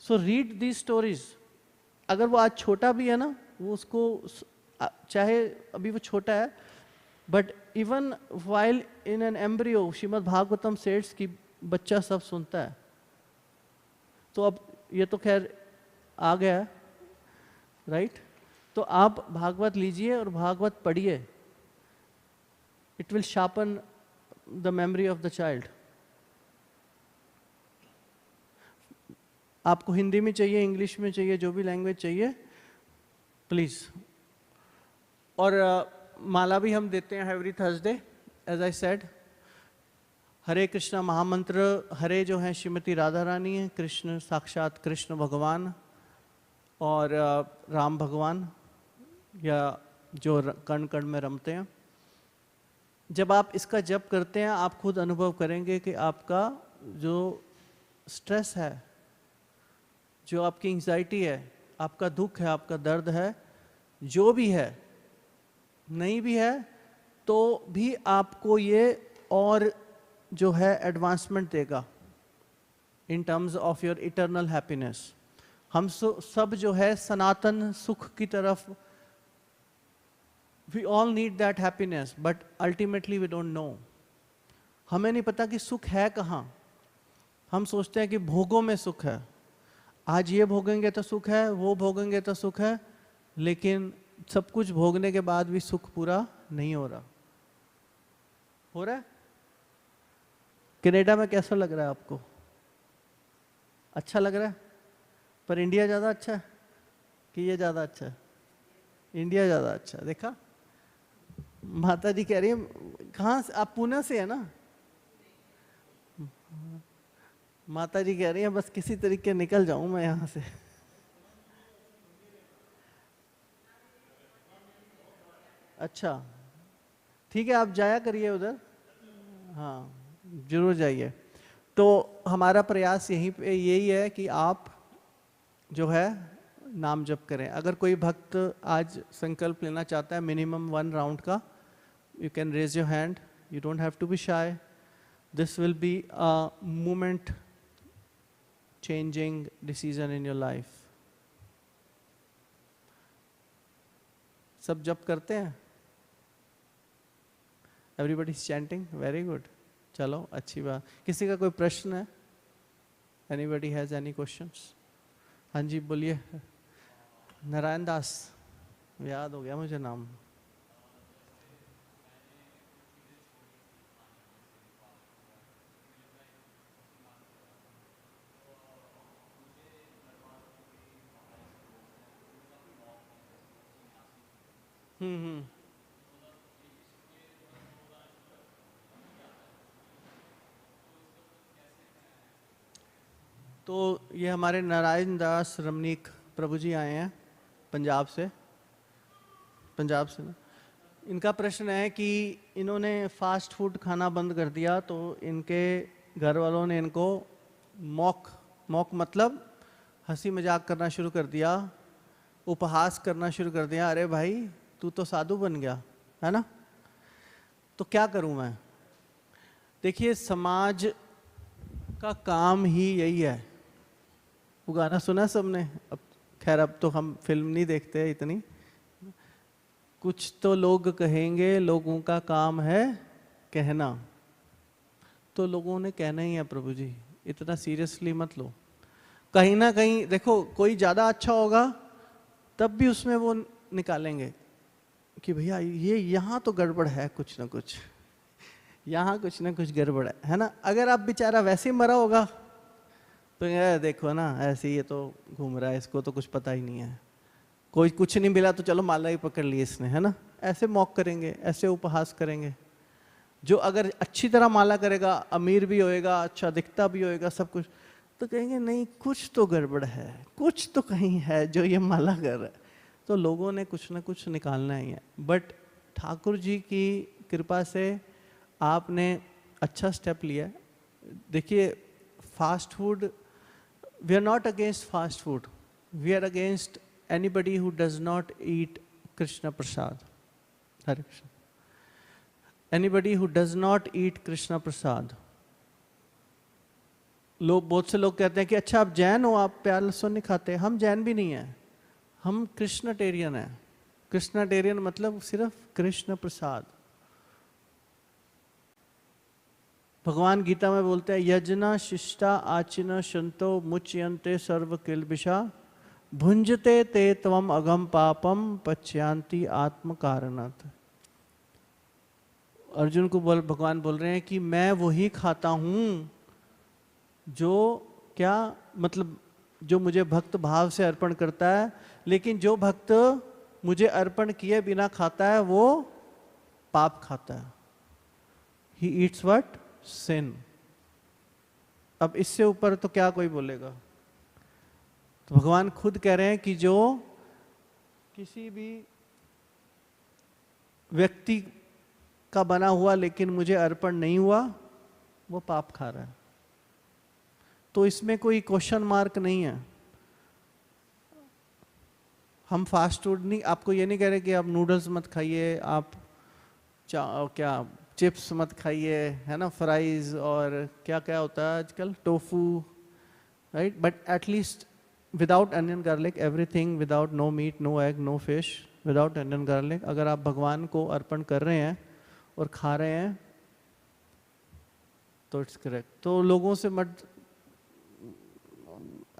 so read the stories. अगर वो आज छोटा भी है ना, वो उसको, चाहे अभी वो छोटा है, but even while in an embryo, Shrimad Bhagavatam sets की बच्चा सब सुनता है। तो अब ये तो खैर आ गया राइट। तो आप भागवत लीजिए और भागवत पढ़िए, it will sharpen the memory of the child. आपको हिंदी में चाहिए, इंग्लिश में चाहिए, जो भी लैंग्वेज चाहिए प्लीज। और माला भी हम देते हैं every Thursday, as I said. Hare Krishna महामंत्र, हरे जो है श्रीमती राधा रानी है, कृष्ण साक्षात कृष्ण भगवान और राम भगवान, या जो कण कण में रमते हैं। जब आप इसका जप करते हैं, आप खुद अनुभव करेंगे कि आपका जो स्ट्रेस है, जो आपकी एंजाइटी है, आपका दुख है, आपका दर्द है, जो भी है, नहीं भी है तो भी आपको ये और जो है एडवांसमेंट देगा in terms of your eternal happiness. हम सब जो है सनातन सुख की तरफ, we all need that happiness, but ultimately we don't know. हमें नहीं पता कि सुख है कहाँ। हम सोचते हैं कि भोगों में सुख है, आज ये भोगेंगे तो सुख है, वो भोगेंगे तो सुख है, लेकिन सब कुछ भोगने के बाद भी सुख पूरा नहीं हो रहा। हो रहा है? कनाडा में कैसा लग रहा है आपको? अच्छा लग रहा है? पर इंडिया ज़्यादा अच्छा है कि ये ज़्यादा अच्छा है? इंडिया ज़्यादा अच्छा। देखा, माता जी कह रही है, कहाँ से आप? पुणे से है ना? माता जी कह रही है बस किसी तरीके निकल जाऊं मैं यहाँ से। अच्छा ठीक है, आप जाया करिए उधर, हाँ जरूर जाइए। तो हमारा प्रयास यही है कि आप जो है नाम जप करें। अगर कोई भक्त आज संकल्प लेना चाहता है मिनिमम 1 राउंड का, you can raise your hand, you don't have to be shy. This will be a moment changing decision in your life। सब जप करते हैं? Everybody is chanting, very good। चलो अच्छी बात। किसी का कोई प्रश्न है? Anybody has any questions? हाँ जी बोलिए। नारायण दास, याद हो गया मुझे नाम। हम्म। तो ये हमारे नारायण दास रमनीक प्रभु जी आए हैं पंजाब से। पंजाब से ना। इनका प्रश्न है कि इन्होंने फास्ट फूड खाना बंद कर दिया, तो इनके घर वालों ने इनको मॉक मॉक मतलब हंसी मजाक करना शुरू कर दिया, उपहास करना शुरू कर दिया। अरे भाई तू तो साधु बन गया है ना, तो क्या करूं मैं। देखिए समाज का काम ही यही है। वो गाना सुना सबने, अब खैर अब तो हम फिल्म नहीं देखते इतनी। कुछ तो लोग कहेंगे, लोगों का काम है कहना। तो लोगों ने कहना ही है प्रभु जी, इतना सीरियसली मत लो। कहीं ना कहीं देखो, कोई ज़्यादा अच्छा होगा तब भी उसमें वो निकालेंगे कि भैया ये यहाँ तो गड़बड़ है, कुछ ना कुछ यहाँ कुछ ना कुछ गड़बड़ है ना। अगर आप बेचारा वैसे ही मरा होगा तो ये देखो ना, ऐसे ही ये तो घूम रहा है, इसको तो कुछ पता ही नहीं है, कोई कुछ नहीं मिला तो चलो माला ही पकड़ ली इसने, है ना। ऐसे मॉक करेंगे, ऐसे उपहास करेंगे। जो अगर अच्छी तरह माला करेगा, अमीर भी होएगा, अच्छा दिखता भी होएगा, सब कुछ, तो कहेंगे नहीं कुछ तो गड़बड़ है, कुछ तो कहीं है जो ये माला कर रहा है। तो लोगों ने कुछ ना कुछ निकालना ही है। बट ठाकुर जी की कृपा से आपने अच्छा स्टेप लिया है। देखिए fast food, we are not against fast food, we are against anybody who does not eat Krishna Prasad. Hare Krishna. Anybody who does not eat Krishna Prasad. लोग, बहुत से लोग कहते हैं कि अच्छा आप जैन हो, आप प्याज लहसुन नहीं खाते। हम जैन भी नहीं हैं, हम कृष्णटेरियन हैं। कृष्णटेरियन मतलब सिर्फ कृष्ण प्रसाद। भगवान गीता में बोलते हैं यजना शिष्टा आचिन शंतो मुच्यंते सर्व किल्बिषा भुंजते ते त्वम अगम पापम पच्यांति आत्म कारणत। अर्जुन को भगवान बोल रहे हैं कि मैं वही खाता हूं जो, क्या मतलब, जो मुझे भक्त भाव से अर्पण करता है। लेकिन जो भक्त मुझे अर्पण किए बिना खाता है वो पाप खाता है। He eats what? सिन। अब इससे ऊपर तो क्या कोई बोलेगा। तो भगवान खुद कह रहे हैं कि जो किसी भी व्यक्ति का बना हुआ लेकिन मुझे अर्पण नहीं हुआ, वो पाप खा रहा है। तो इसमें कोई क्वेश्चन मार्क नहीं है। हम फास्ट फूड नहीं, आपको ये नहीं कह रहे कि आप नूडल्स मत खाइए, आप क्या चिप्स मत खाइए, है ना, फ्राइज और क्या क्या होता है आजकल, tofu, right. But at least without onion garlic, everything without, no meat, no egg, no fish, without onion garlic. अगर आप भगवान को अर्पण कर रहे हैं और खा रहे हैं तो इट्स करेक्ट। तो लोगों से मत,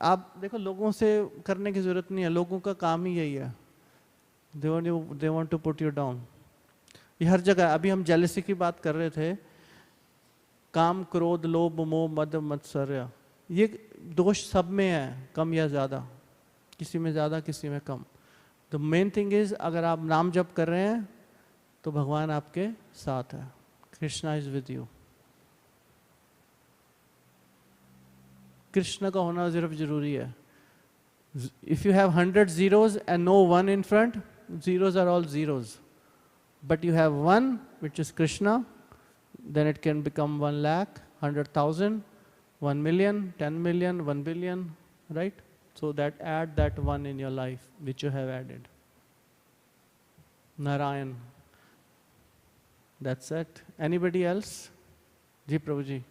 आप देखो लोगों से करने की जरूरत नहीं है, लोगों का काम ही यही है। They want to put you down. ये हर जगह। अभी हम जेलसी की बात कर रहे थे, काम क्रोध लोभ मोह मद मत्सर्य, ये दोष सब में है, कम या ज़्यादा, किसी में ज़्यादा किसी में कम। द मेन थिंग इज, अगर आप नाम जप कर रहे हैं तो भगवान आपके साथ है। Krishna is with you. Krishna का होना सिर्फ जरूरी है। If you have 100 zeros and no one in front, zeros are all zeros. But you have one which is Krishna, then it can become 1 lakh, 100,000, 1 million, 10 million, 1 billion, right? So that add that one in your life which you have added. Narayan. That's it. Anybody else? Ji Prabhuji.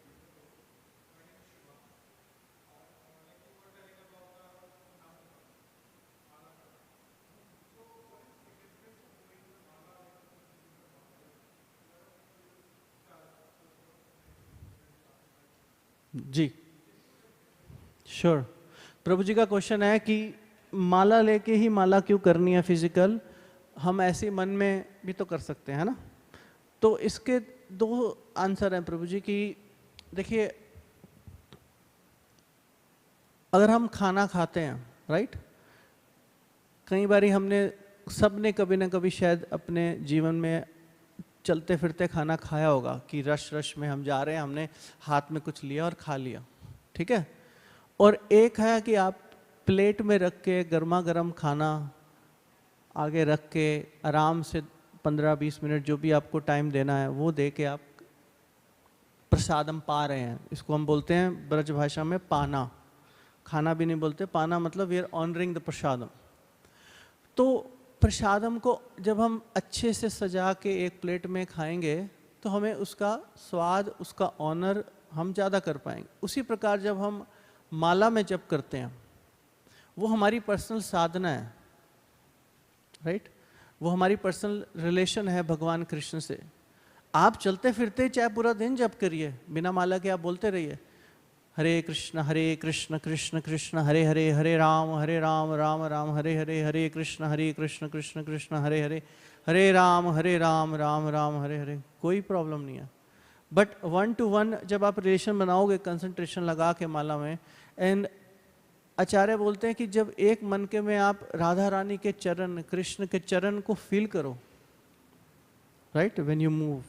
Ji sure. प्रभु जी का question है कि माला लेके ही माला क्यों करनी है physical, हम ऐसे मन में भी तो कर सकते हैं, है ना। तो इसके दो आंसर हैं प्रभु जी की। देखिए, अगर हम खाना खाते हैं, राइट, कई बारी हमने सबने कभी ना कभी शायद अपने जीवन में चलते फिरते खाना खाया होगा कि रश रश में हम जा रहे हैं, हमने हाथ में कुछ लिया और खा लिया, ठीक है। और एक है कि आप प्लेट में रख के गर्मा गर्म खाना आगे रख के आराम से 15-20 मिनट जो भी आपको टाइम देना है वो दे के आप प्रसादम पा रहे हैं। इसको हम बोलते हैं ब्रज भाषा में पाना, खाना भी नहीं बोलते, पाना मतलब वी आर ऑनरिंग द प्रसादम। तो प्रसादम को जब हम अच्छे से सजा के एक प्लेट में खाएंगे तो हमें उसका स्वाद, उसका ऑनर हम ज़्यादा कर पाएंगे। उसी प्रकार जब हम माला में जप करते हैं, वो हमारी पर्सनल साधना है, राइट, वो हमारी पर्सनल रिलेशन है भगवान कृष्ण से। आप चलते फिरते चाहे पूरा दिन जप करिए, बिना माला के आप बोलते रहिए हरे कृष्ण कृष्ण कृष्ण हरे हरे, हरे राम राम राम हरे हरे, हरे कृष्ण कृष्ण कृष्ण हरे हरे, हरे राम राम राम हरे हरे, कोई प्रॉब्लम नहीं है। बट 1 to 1 जब आप रिलेशन बनाओगे कंसंट्रेशन लगा के माला में, एंड आचार्य बोलते हैं कि जब एक मन के में आप राधा रानी के चरण, कृष्ण के चरण को फील करो, राइट, व्हेन यू मूव,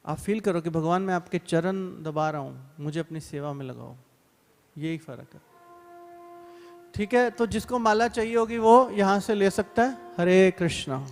आप फील करो कि भगवान मैं आपके चरण दबा रहा हूँ, मुझे अपनी सेवा में लगाओ, यही फर्क है, ठीक है। तो जिसको माला चाहिए होगी वो यहाँ से ले सकता है। हरे कृष्णा।